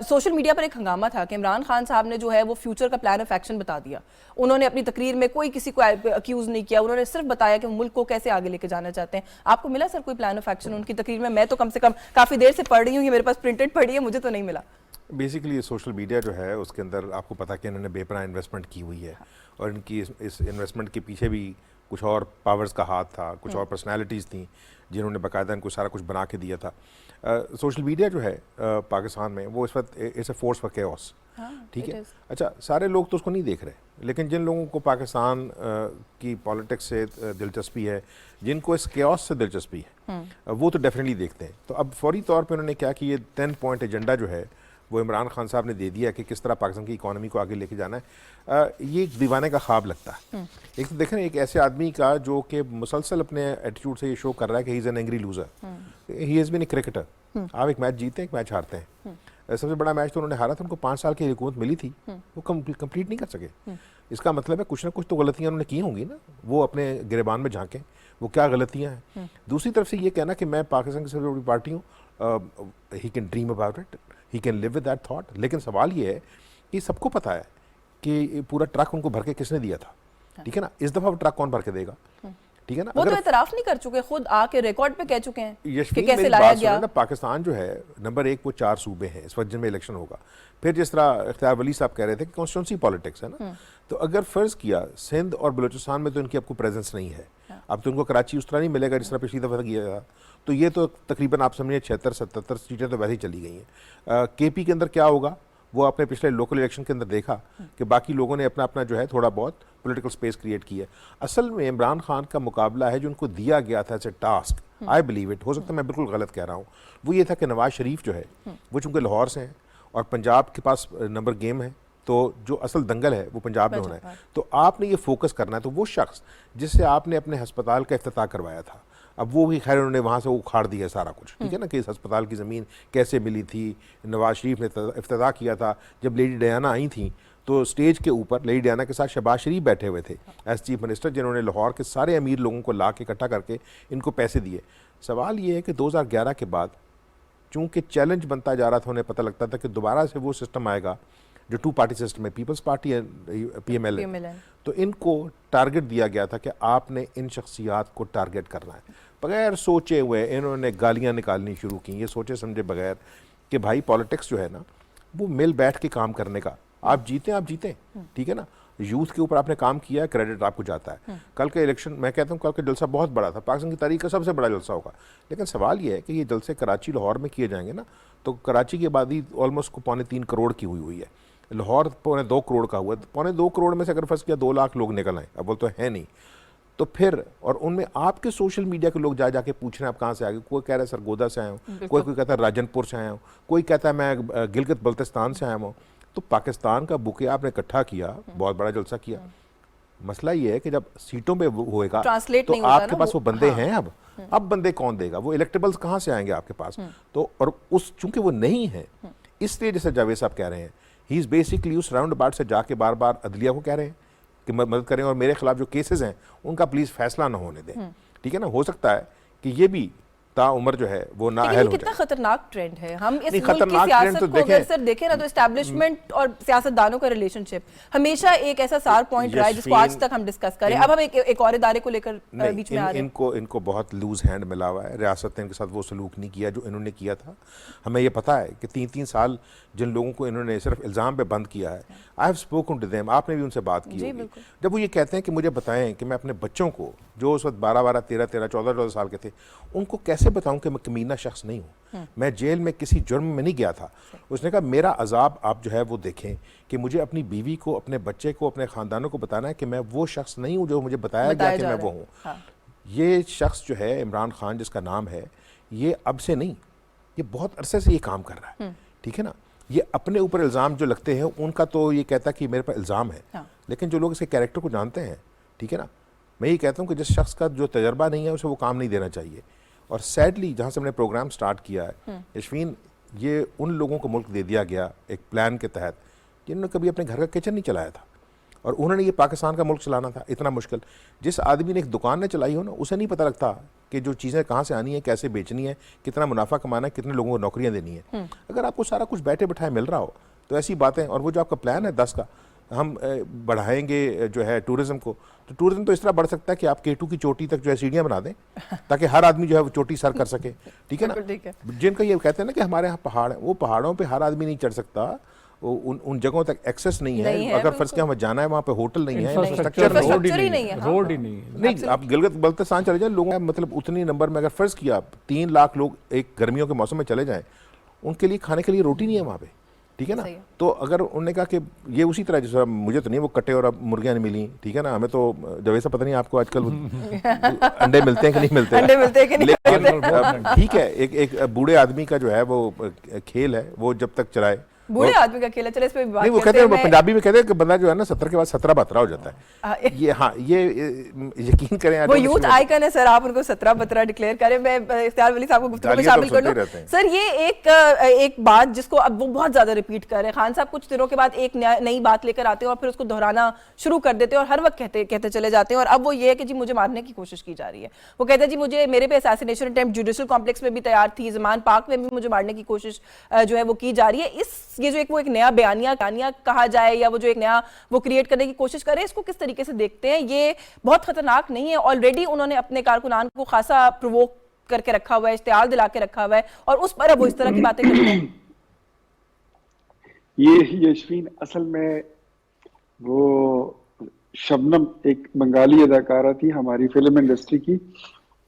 सोशल मीडिया पर एक हंगामा था कि इमरान खान साहब ने जो है वो फ्यूचर का प्लान ऑफ एक्शन बता दिया। उन्होंने अपनी तकरीर में कोई किसी को अक्यूज नहीं किया, उन्होंने सिर्फ बताया कि मुल्क को कैसे आगे लेके जाना चाहते हैं। आपको मिला सर कोई प्लान ऑफ एक्शन उनकी तकरीर में? मैं तो कम से कम काफी देर से पढ़ रही हूँ, ये मेरे पास प्रिंटेड पढ़ी है, मुझे तो नहीं मिला। बेसिकली ये सोशल मीडिया जो है उसके अंदर आपको पता कि इन्होंने बेपनाह इन्वेस्टमेंट की हुई है, और इनकी इस इन्वेस्टमेंट के पीछे भी कुछ और पावर्स का हाथ था, कुछ और पर्सनालिटीज़ थी जिन्होंने बाकायदा इनको सारा कुछ बना के दिया था। सोशल मीडिया जो है पाकिस्तान में वो इस वक्त it's a force for chaos, ठीक है। अच्छा, सारे लोग तो उसको नहीं देख रहे, लेकिन जिन लोगों को पाकिस्तान की पॉलिटिक्स से दिलचस्पी है, जिनको इस केओस से दिलचस्पी है, वो तो डेफिनेटली देखते हैं। तो अब फौरी तौर पे उन्होंने क्या कि ये 10 पॉइंट एजेंडा जो है वो इमरान खान साहब ने दे दिया कि किस तरह पाकिस्तान की इकॉनमी को आगे लेके जाना है। ये एक दीवाने का ख्वाब लगता है। एक तो देखें, एक ऐसे आदमी का जो कि मुसलसल अपने एटीट्यूड से ये शो कर रहा है कि he is an angry loser, he has been a cricketer. आप एक मैच जीते, एक मैच हारते हैं। सबसे बड़ा मैच तो उन्होंने हारा था, उनको 5 साल की हुकूमत मिली थी, वो कंप्लीट नहीं कर सके। इसका मतलब है कुछ ना कुछ तो गलतियाँ उन्होंने की होंगी ना, वो अपने गिरेबान में झांकें वो क्या गलतियाँ हैं। दूसरी तरफ से ये कहना कि मैं पाकिस्तान की सबसे बड़ी पार्टी हूँ, he can dream about it, he can live with that thought, लेकिन सवाल ये है कि सबको पता है कि पूरा ट्रक उनको भर के किसने दिया था, ठीक है ना। इस दफ़ा ट्रक कौन भर के देगा, ठीक है ना। वो तो इतराफ नहीं कर चुके, खुद आके रिकॉर्ड पे कह चुके हैं कि कैसे मेरी लाया बात गया। सुनो ना, पाकिस्तान जो है नंबर 1 वो 4 सूबे हैं इस वक्त जिनमें इलेक्शन होगा। फिर जिस तरह इख्तियार वली साहब कह रहे थे कि कॉन्स्टिट्यूंसी पॉलिटिक्स है ना, तो अगर फर्ज किया सिंध और बलूचिस्तान में तो इनकी आपको प्रेजेंस नहीं है, अब तो उनको कराची उस तरह नहीं मिलेगा जिस तरह पिछली दफ़ा किया था, तो ये तो तकरीबन आप समझिए 76-77 सीटें तो वैसे ही चली गई हैं। केपी के अंदर क्या होगा, वो आपने पिछले लोकल इलेक्शन के अंदर देखा कि बाकी लोगों ने अपना अपना जो है थोड़ा बहुत पॉलिटिकल स्पेस क्रिएट किया है। असल में इमरान खान का मुकाबला है जो उनको दिया गया था as a task, I believe it, हो सकता है मैं बिल्कुल गलत कह रहा हूँ, वो ये था कि नवाज शरीफ जो है वो चूँकि लाहौर से हैं और पंजाब के पास नंबर गेम है, तो जो असल दंगल है वो पंजाब में होना है, तो आपने ये फोकस करना है। तो वो शख्स जिससे आपने अपने अस्पताल का इफ्तिताह करवाया था, अब वो भी खैर उन्होंने वहाँ से उखाड़ दिया सारा कुछ, ठीक है ना, कि इस अस्पताल की ज़मीन कैसे मिली थी। नवाज शरीफ ने इफ्तिताह किया था जब लेडी डयाना आई थी, तो स्टेज के ऊपर लेडी डयाना के साथ शहबाज शरीफ बैठे हुए थे एज चीफ मिनिस्टर, जिन्होंने लाहौर के सारे अमीर लोगों को ला के इकट्ठा करके इनको पैसे दिए। सवाल ये है कि 2011 के बाद चूँकि चैलेंज बनता जा रहा था, उन्हें पता लगता था कि दोबारा से वो सिस्टम आएगा जो 2 पार्टी सिस्टम है, पीपल्स पार्टी एंड PMLN, तो इनको टारगेट दिया गया था कि आपने इन शख्सियात को टारगेट करना है। बगैर सोचे हुए इन्होंने गालियां निकालनी शुरू की, ये सोचे समझे बगैर कि भाई पॉलिटिक्स जो है ना वो मिल बैठ के काम करने का, आप जीतें, ठीक है ना। यूथ के ऊपर आपने काम किया है, क्रेडिट आपको जाता है। कल का इलेक्शन, मैं कहता हूँ कल का जलसा बहुत बड़ा था, पाकिस्तान की तारीख का सबसे बड़ा जलसा होगा, लेकिन सवाल ये है कि ये जलसे कराची लाहौर में किए जाएंगे ना, तो कराची की आबादी ऑलमोस्ट 3.25 करोड़ की हुई है, लाहौर 2.25 करोड़ का हुआ, 2.25 करोड़ में से अगर फर्स्ट किया 2 लाख लोग निकल आए, अब वो तो है नहीं, तो फिर और उनमें आपके सोशल मीडिया के लोग जाके पूछ रहे हैं आप कहाँ से आ गए। कोई कह रहा है सरगोदा से आया हूँ, कोई कहता है राजनपुर से आया हूँ, कोई कहता है मैं गिलगित बल्तिस्तान से आया हूँ। तो पाकिस्तान का बुके आपने इकट्ठा किया, बहुत बड़ा जलसा किया। मसला ये है कि जब सीटों पे होएगा तो आपके पास वो बंदे हैं, अब बंदे कौन देगा, वो इलेक्टेबल्स कहाँ से आएंगे आपके पास। तो और उस चूंकि वो नहीं है, इसलिए जैसे जावेद साहब कह रहे हैं, ही इज़ बेसिकली उस राउंड अबाउट से जाके बार बार अदलिया को कह रहे हैं कि मदद करें और मेरे खिलाफ जो केसेस हैं उनका प्लीज़ फैसला ना होने दें, ठीक है ना। हो सकता है कि ये भी ताउम्र जो है वो नाअहल हो जाए। कितना खतरनाक ट्रेंड है। हम इस मुल्क की खतरनाक सियासत तो को अगर सर देखें ना, तो एस्टैब्लिशमेंट और सियासतदानों का रिलेशनशिप हमेशा एक ऐसा सार पॉइंट रहा है जिसको आज तक हम डिस्कस करें। अब हम एक और इदारे को लेकर बीच में आ रहे हैं। इनको बहुत लूज हैंड मिला हुआ है, रियासत ने इनके साथ वो सलूक नहीं किया जो इन्होंने किया था। हमें ये पता है कि 3-3 साल जिन लोगों को इन्होंने सिर्फ इल्ज़ाम पे बंद किया है, I have spoken to them, आपने भी उनसे बात की होगी, जब वो ये कहते हैं कि मुझे बताएं कि मैं अपने बच्चों को जो उस वक्त 12-12, 13-13, 14-14 साल के थे, उनको कैसे बताऊं कि मैं कमीना शख्स नहीं हूं, मैं जेल में किसी जुर्म में नहीं गया था। उसने कहा मेरा अजाब आप जो है वो देखें कि मुझे अपनी बीवी को, अपने बच्चे को, अपने ख़ानदानों को बताना है कि मैं वो शख्स नहीं हूँ जो मुझे बताया गया कि मैं वो हूँ। ये शख्स जो है इमरान खान जिसका नाम है, ये अब से नहीं, ये बहुत अरसे से ये काम कर रहा है, ठीक है ना। ये अपने ऊपर इल्ज़ाम जो लगते हैं उनका तो ये कहता कि मेरे पर इल्ज़ाम है, लेकिन जो लोग इसके कैरेक्टर को जानते हैं, ठीक है ना, मैं ये कहता हूँ कि जिस शख्स का जो तजर्बा नहीं है उसे वो काम नहीं देना चाहिए। और सैडली जहाँ से हमने प्रोग्राम स्टार्ट किया है, यशवीन, ये उन लोगों को मुल्क दे दिया गया एक प्लान के तहत जिन्होंने कभी अपने घर का किचन नहीं चलाया था, और उन्होंने ये पाकिस्तान का मुल्क चलाना था इतना मुश्किल। जिस आदमी ने एक दुकान ने चलाई हो ना, उसे नहीं पता लगता कि जो चीज़ें कहाँ से आनी है, कैसे बेचनी है, कितना मुनाफा कमाना है, कितने लोगों को नौकरियाँ देनी है। अगर आपको सारा कुछ बैठे बैठाए मिल रहा हो तो ऐसी बातें, और वो जो आपका प्लान है 10 का हम बढ़ाएंगे जो है टूरिज्म को, तो टूरिज्म तो इस तरह बढ़ सकता है कि आप K2 की चोटी तक जो है सीढ़ियाँ बना दें ताकि हर आदमी जो है वो चोटी सर कर सके, ठीक है ना। ठीक है। जिनका ये कहते हैं ना कि हमारे यहाँ पहाड़ है, वो पहाड़ों पे हर आदमी नहीं चढ़ सकता, उन जगहों तक एक्सेस नहीं है। अगर फर्ज किया हमें जाना है, वहाँ पे होटल नहीं है, इंफ्रास्ट्रक्चर infrastructure ही नहीं है, हाँ। रोड ही नहीं है। नहीं, आप गिलगित बल्तिस्तान चले जाए, लोगों मतलब उतनी नंबर में अगर फर्ज किया 3 लाख लोग एक गर्मियों के मौसम में चले जाएं, उनके लिए खाने के लिए रोटी नहीं है वहाँ पे, ठीक है ना। तो अगर उन्होंने कहा कि ये उसी तरह, जैसे मुझे तो नहीं वो कटे और अब मुर्गियाँ नहीं मिली, ठीक है ना, हमें तो जब ऐसा पता नहीं आपको आजकल अंडे मिलते हैं कि नहीं मिलते, अंडे मिलते हैं कि नहीं लेकिन ठीक है, एक बूढ़े आदमी का जो है वो खेल है, वो जब तक चलाए। बूढ़े आदमी का खेल है, चले इस पे भी बात नहीं, वो करते कहते हैं, हैं। पंजाबी में कहते हैं कि बंदा जो है ना 70 के बाद 17 बतरा हो जाता है। ये हाँ, ये यकीन करें वो यूथ आइकन है सर, आप उनको 17 डिक्लेयर करें। मैं इख्तियार वली साहब को गुफ्तगू में शामिल कर लूं। सर ये एक बात जिसको अब वो बहुत ज्यादा रिपीट कर रहे हैं, खान साहब कुछ दिनों के बाद एक नई बात लेकर आते हैं और फिर उसको दोहराना शुरू कर देते हैं और हर वक्त कहते चले जाते हैं। और अब वो ये है कि जी मुझे मारने की कोशिश की जा रही है। वो कहते हैं जी मुझे, मेरे पे असैसिनेशन अटेम्प्ट जुडिशल कॉम्प्लेक्स में भी तैयार थी, ज़मान पार्क में भी मुझे मारने की कोशिश जो है वो की जा रही है। ये जो एक नया बयानिया कहा जाए या वो जो एक नया वो क्रिएट करने की कोशिश करें, इसको किस तरीके से देखते हैं? ये बहुत खतरनाक नहीं है? ऑलरेडी उन्होंने अपने कारकुनान को खासा प्रोवोक करके रखा हुआ है, इश्तियाल दिला के रखा हुआ है, और उस पर अब वो इस तरह की बातें करते हैं। ये यशवीन, असल में वो शबनम एक बंगाली अदाकारा थी, हमारी फिल्म इंडस्ट्री की,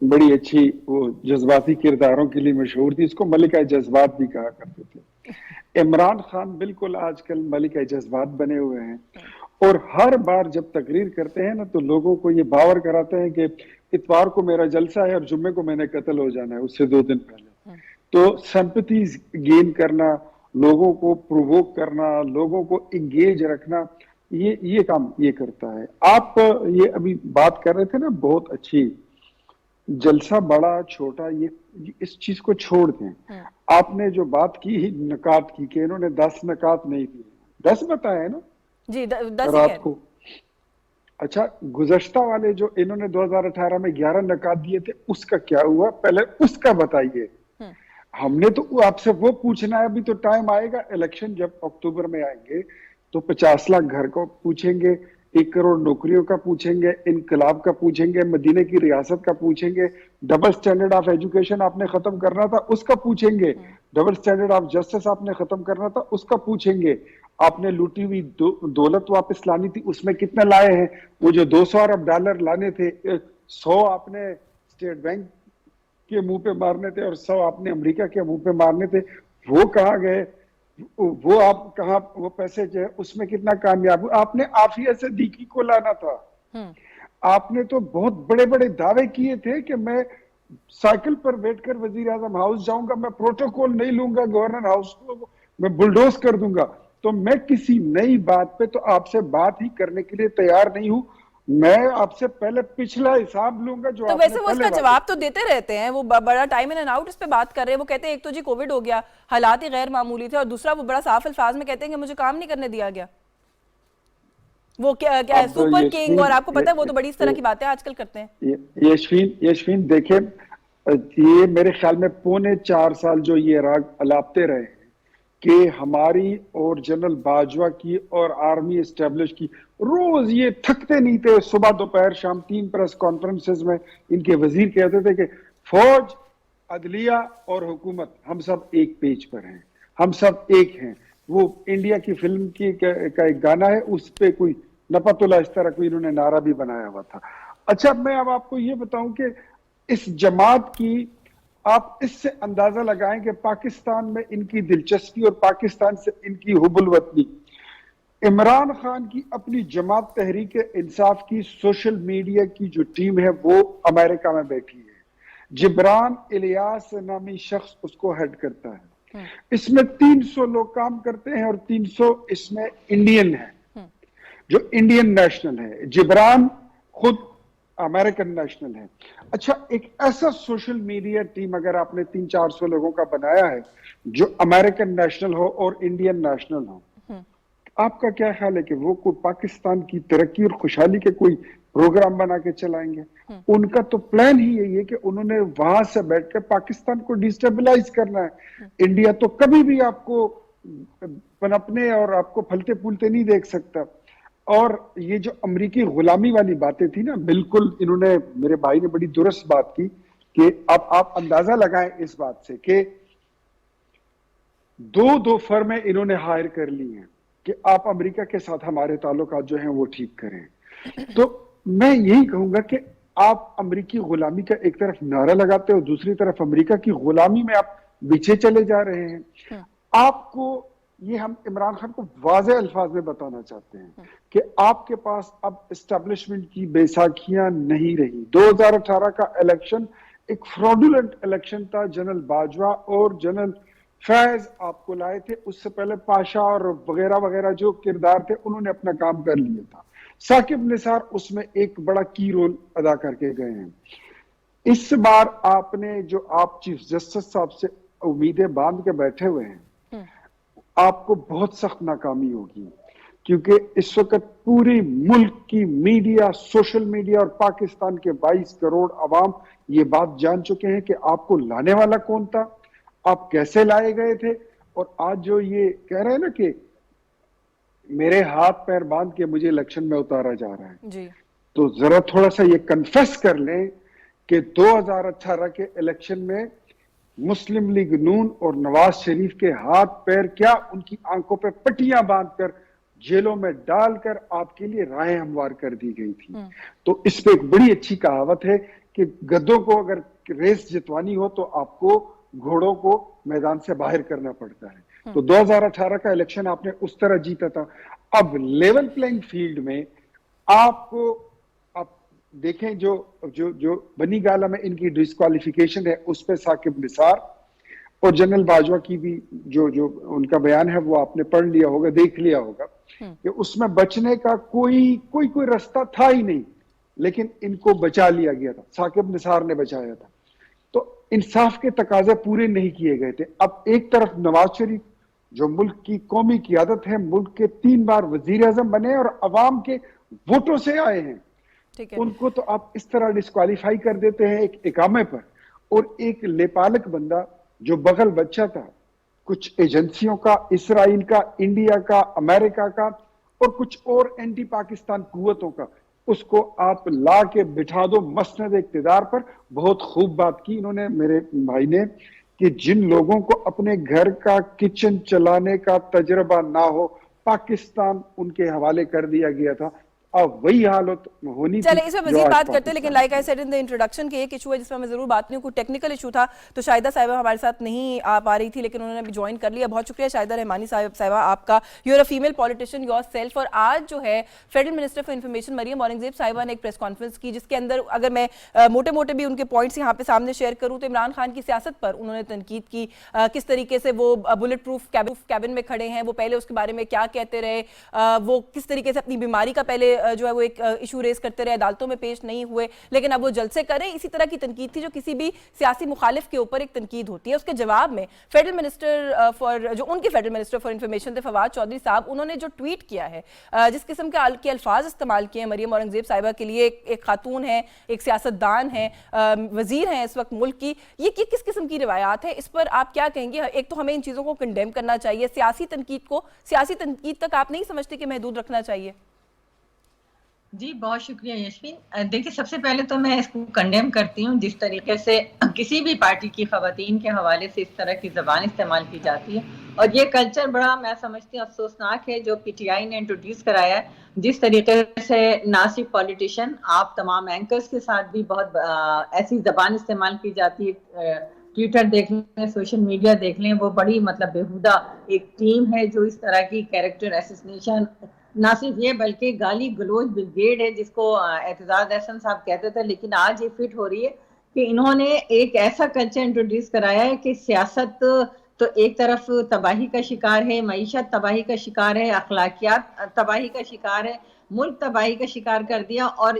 बड़ी अच्छी, वो जज्बाती किरदारों के लिए मशहूर थी, इसको मलिका जज्बात भी कहा करते थे। इमरान खान बिल्कुल आजकल मलिका जज्बात बने हुए हैं, और हर बार जब तकरीर करते हैं ना तो लोगों को ये बावर कराते हैं कि इतवार को मेरा जलसा है और जुम्मे को मैंने कत्ल हो जाना है, उससे 2 दिन पहले। तो सिंपैथीज गेन करना, लोगों को प्रोवोक करना, लोगों को इंगेज रखना, ये काम ये करता है। आप ये अभी बात कर रहे थे ना, बहुत अच्छी, जलसा बड़ा छोटा, ये इस चीज को छोड़ दें। आपने जो बात की नकात की कि इन्होंने 10 नकात नहीं दिए, 10 बताए ना जी, 10 रात को। अच्छा, गुज़श्ता वाले जो इन्होंने 2018 में 11 नकात दिए थे, उसका क्या हुआ, पहले उसका बताइए। हमने तो आपसे वो पूछना है, अभी तो टाइम आएगा, इलेक्शन जब अक्टूबर में आएंगे तो 50 लाख घर को पूछेंगे, 1 करोड़ नौकरियों का पूछेंगे, इनकलाब का पूछेंगे, मदीने की रियासत का पूछेंगे, डबल स्टैंडर्ड ऑफ एजुकेशन आपने खत्म करना था उसका पूछेंगे, डबल स्टैंडर्ड ऑफ जस्टिस आपने खत्म करना था उसका पूछेंगे, आपने लूटी हुई दौलत वापस लानी थी, उसमें कितना लाए हैं, वो जो 200 अरब डॉलर लाने थे, 100 आपने स्टेट बैंक के मुंह पे मारने थे और 100 आपने अमेरिका के मुंह पे मारने थे, वो कहाँ गए, वो आप कहाँ, वो पैसे जो है उसमें कितना कामयाब, आपने आफिया से दीकी को लाना था। आपने तो बहुत बड़े बड़े दावे किए थे कि मैं साइकिल पर बैठकर वजीर आजम हाउस जाऊंगा, मैं प्रोटोकॉल नहीं लूंगा, गवर्नर हाउस को मैं बुलडोज कर दूंगा। तो मैं किसी नई बात पे तो आपसे बात ही करने के लिए तैयार नहीं हूं, मैं आपसे पहले पिछला हिसाब लूंगा जो तो वैसे वो उसका जवाब तो देते रहते हैं, वो बड़ा टाइम इन एंड आउट इस पे बात कर रहे हैं। वो कहते हैं एक तो जी कोविड हो गया, हालात ही गैर मामूली थे, और दूसरा वो बड़ा साफ अल्फाज में कहते हैं कि मुझे काम नहीं करने दिया गया। वो क्या सुपर किंग, और आपको पता है वो तो बड़ी इस तरह की बातें आजकल करते हैं। यशवीन देखे, ये मेरे ख्याल में 3.25 साल जो ये राग अलापते रहे कि हमारी और जनरल बाजवा की और आर्मी एस्टेब्लिश की, रोज ये थकते नहीं थे, सुबह दोपहर शाम 3 प्रेस कॉन्फ्रेंसेस में इनके वजीर कहते थे कि फौज, अदलिया और हुकूमत हम सब एक पेज पर हैं, हम सब एक हैं। वो इंडिया की फिल्म की का एक गाना है, उस पे कोई नपतुल्ला इस तरह कोई इन्होंने नारा भी बनाया हुआ था। अच्छा, मैं अब आपको ये बताऊं कि इस जमात की आप इससे अंदाजा लगाएं कि पाकिस्तान में इनकी दिलचस्पी और पाकिस्तान से इनकी हुब्बुल वतनी। इमरान खान की अपनी जमात तहरीक इंसाफ की सोशल मीडिया की जो टीम है वो अमेरिका में बैठी है, जिब्रान इलियास नामी शख्स उसको हेड करता है। इसमें 300 लोग काम करते हैं और 300 इसमें इंडियन है, जो इंडियन नेशनल है। जिब्रान खुद अमेरिकन नेशनल है। अच्छा, एक ऐसा सोशल मीडिया टीम अगर आपने 300-400 लोगों का बनाया है जो अमेरिकन नेशनल हो और इंडियन नेशनल हो, आपका क्या ख्याल है कि वो कोई पाकिस्तान की तरक्की और खुशहाली के कोई प्रोग्राम बना के चलाएंगे? उनका तो प्लान ही यही है कि उन्होंने वहां से बैठकर पाकिस्तान को डिस्टेबलाइज करना है। इंडिया तो कभी भी आपको पनपने और आपको फलते फूलते नहीं देख सकता। और ये जो अमेरिकी गुलामी वाली बातें थी ना, बिल्कुल इन्होंने, मेरे भाई ने बड़ी दुरुस्त बात की कि अब आप अंदाजा लगाएं इस बात से कि दो फर्में इन्होंने हायर कर ली हैं कि आप अमेरिका के साथ हमारे ताल्लुकात जो हैं वो ठीक करें। तो मैं यही कहूंगा कि आप अमेरिकी गुलामी का एक तरफ नारा लगाते हो, दूसरी तरफ अमेरिका की गुलामी में आप पीछे चले जा रहे हैं। आपको ये हम इमरान खान को वाज़ेह अल्फाज में बताना चाहते हैं कि आपके पास अब एस्टेब्लिशमेंट की बैसाखियां नहीं रही। 2018 का इलेक्शन एक फ्रॉडुलेंट इलेक्शन था। जनरल बाजवा और जनरल फैज आपको लाए थे, उससे पहले पाशा और वगैरह वगैरह जो किरदार थे उन्होंने अपना काम कर लिया था। साकिब निसार उसमें एक बड़ा की रोल अदा करके गए हैं। इस बार आपने जो आप चीफ जस्टिस साहब से उम्मीदें बांध के बैठे हुए हैं, आपको बहुत सख्त नाकामी होगी, क्योंकि इस वक्त पूरी मुल्क की मीडिया, सोशल मीडिया और पाकिस्तान के 22 करोड़ अवाम ये बात जान चुके हैं कि आपको लाने वाला कौन था, आप कैसे लाए गए थे। और आज जो ये कह रहे हैं ना कि मेरे हाथ पैर बांध के मुझे इलेक्शन में उतारा जा रहा है जी, तो जरा थोड़ा सा ये कन्फेस कर लें कि 2018 के इलेक्शन में मुस्लिम लीग नून और नवाज शरीफ के हाथ पैर क्या, उनकी आंखों पे पट्टियां बांधकर जेलों में डालकर आपके लिए राहें हमवार कर दी गई थी। तो इस पे एक बड़ी अच्छी कहावत है कि गधों को अगर रेस जितवानी हो तो आपको घोड़ों को मैदान से बाहर करना पड़ता है। तो 2018 का इलेक्शन आपने उस तरह जीता था। अब लेवल प्लेइंग फील्ड में आपको, आप देखें जो जो जो बनी गाला में इनकी डिस्क्वालिफिकेशन है उस पर साकिब निसार और जनरल बाजवा की भी जो जो उनका बयान है वो आपने पढ़ लिया होगा, देख लिया होगा कि उसमें बचने का कोई रास्ता था ही नहीं, लेकिन इनको बचा लिया गया था, साकिब निसार ने बचाया था। तो इंसाफ के तकाजे पूरे नहीं किए गए थे। अब एक तरफ नवाज शरीफ जो मुल्क की कौमी क़ियादत है, मुल्क के 3 बार वजीर आजम बने और अवाम के वोटों से आए हैं, ठीक है। उनको तो आप इस तरह डिस्क्वालीफाई कर देते हैं एक इकामे पर। और एक लेपालक बंदा जो बगल बच्चा था कुछ एजेंसियों का, इसराइल का, इंडिया का, अमेरिका का और कुछ और एंटी पाकिस्तान कुव्वतों का, उसको आप ला के बिठा दो मसनद इक्तिदार पर। बहुत खूब बात की इन्होंने, मेरे भाई ने, कि जिन लोगों को अपने घर का किचन चलाने का तजर्बा ना हो, पाकिस्तान उनके हवाले कर दिया गया था। अब वही हालत होनी थी। चले इस पे मजीद बात करते हैं, लेकिन like I said in the introduction के एक इशू है जिसमें मैं जरूर बात नहीं हूँ। कोई टेक्निकल इशू था तो शाहिदा साहिबा हमारे साथ नहीं आ पा रही थी, लेकिन उन्होंने अभी ज्वाइन कर लिया। बहुत शुक्रिया शाहिदा रहमानी साहिबा आपका। You are a female politician yourself. और आज जो है federal minister for information Maryam Aurangzeb साहिबा ने एक प्रेस कॉन्फ्रेंस की, जिसके अंदर अगर मैं मोटे मोटे भी उनके पॉइंट्स यहाँ पे सामने शेयर करूँ तो इमरान खान की सियासत पर उन्होंने तनकीद की। किस तरीके से वो बुलेट प्रूफ कैबिन में खड़े हैं, वो पहले उसके बारे में क्या कहते रहे, वो किस तरीके से अपनी बीमारी का पहले जो है वो एक इशू रेस करते रहे, अदालतों में पेश नहीं हुए, लेकिन अब वो जलसे करें। इसी तरह की तनकीद थी जो किसी भी सियासी मुखालिफ के ऊपर एक तनकीद होती है। उसके जवाब में फेडरल मिनिस्टर उनके फेडरल मिनिस्टर फॉर इन्फॉर्मेशन थे फवाद चौधरी साहब, उन्होंने जो ट्वीट किया है, जिस किस्म के अल्फाज इस्तेमाल किए हैं मरियम औरंगजेब साहिबा के लिए, एक खातून है, एक सियासतदान है, वजीर हैं इस वक्त मुल्क की, ये किस किस्म की रिवायात है, इस पर आप क्या कहेंगे? एक तो हमें इन चीज़ों को कंडेम करना चाहिए, सियासी तनकीद तक आप नहीं समझते कि महदूद रखना चाहिए? जी बहुत शुक्रिया यशवीन। देखिए, सबसे पहले तो मैं इसको कंडेम करती हूँ जिस तरीके से किसी भी पार्टी की खवातीन के हवाले से इस तरह की ज़बान इस्तेमाल की जाती है। और ये कल्चर बड़ा, मैं समझती हूँ, अफसोसनाक है जो पीटीआई ने इंट्रोड्यूस कराया है। जिस तरीके से ना सिर्फ पॉलिटिशियन, आप तमाम एंकर्स के साथ भी बहुत ऐसी ज़बान इस्तेमाल की जाती है। ट्विटर देख लें, सोशल मीडिया देख लें, वो बड़ी मतलब बेहुदा एक टीम है जो इस तरह की कैरेक्टर एसेसिनेशन, ना सिर्फ ये बल्कि गाली गलोच ब्रिगेड है जिसको एतजाज एहसन साहब कहते थे, लेकिन आज ये फिट हो रही है कि इन्होंने एक ऐसा कल्चर इंट्रोड्यूस कराया है कि सियासत तो एक तरफ तबाही का शिकार है, मईशत तबाही का शिकार है, अखलाकियात तबाही का शिकार है, मुल्क तबाही का शिकार कर दिया और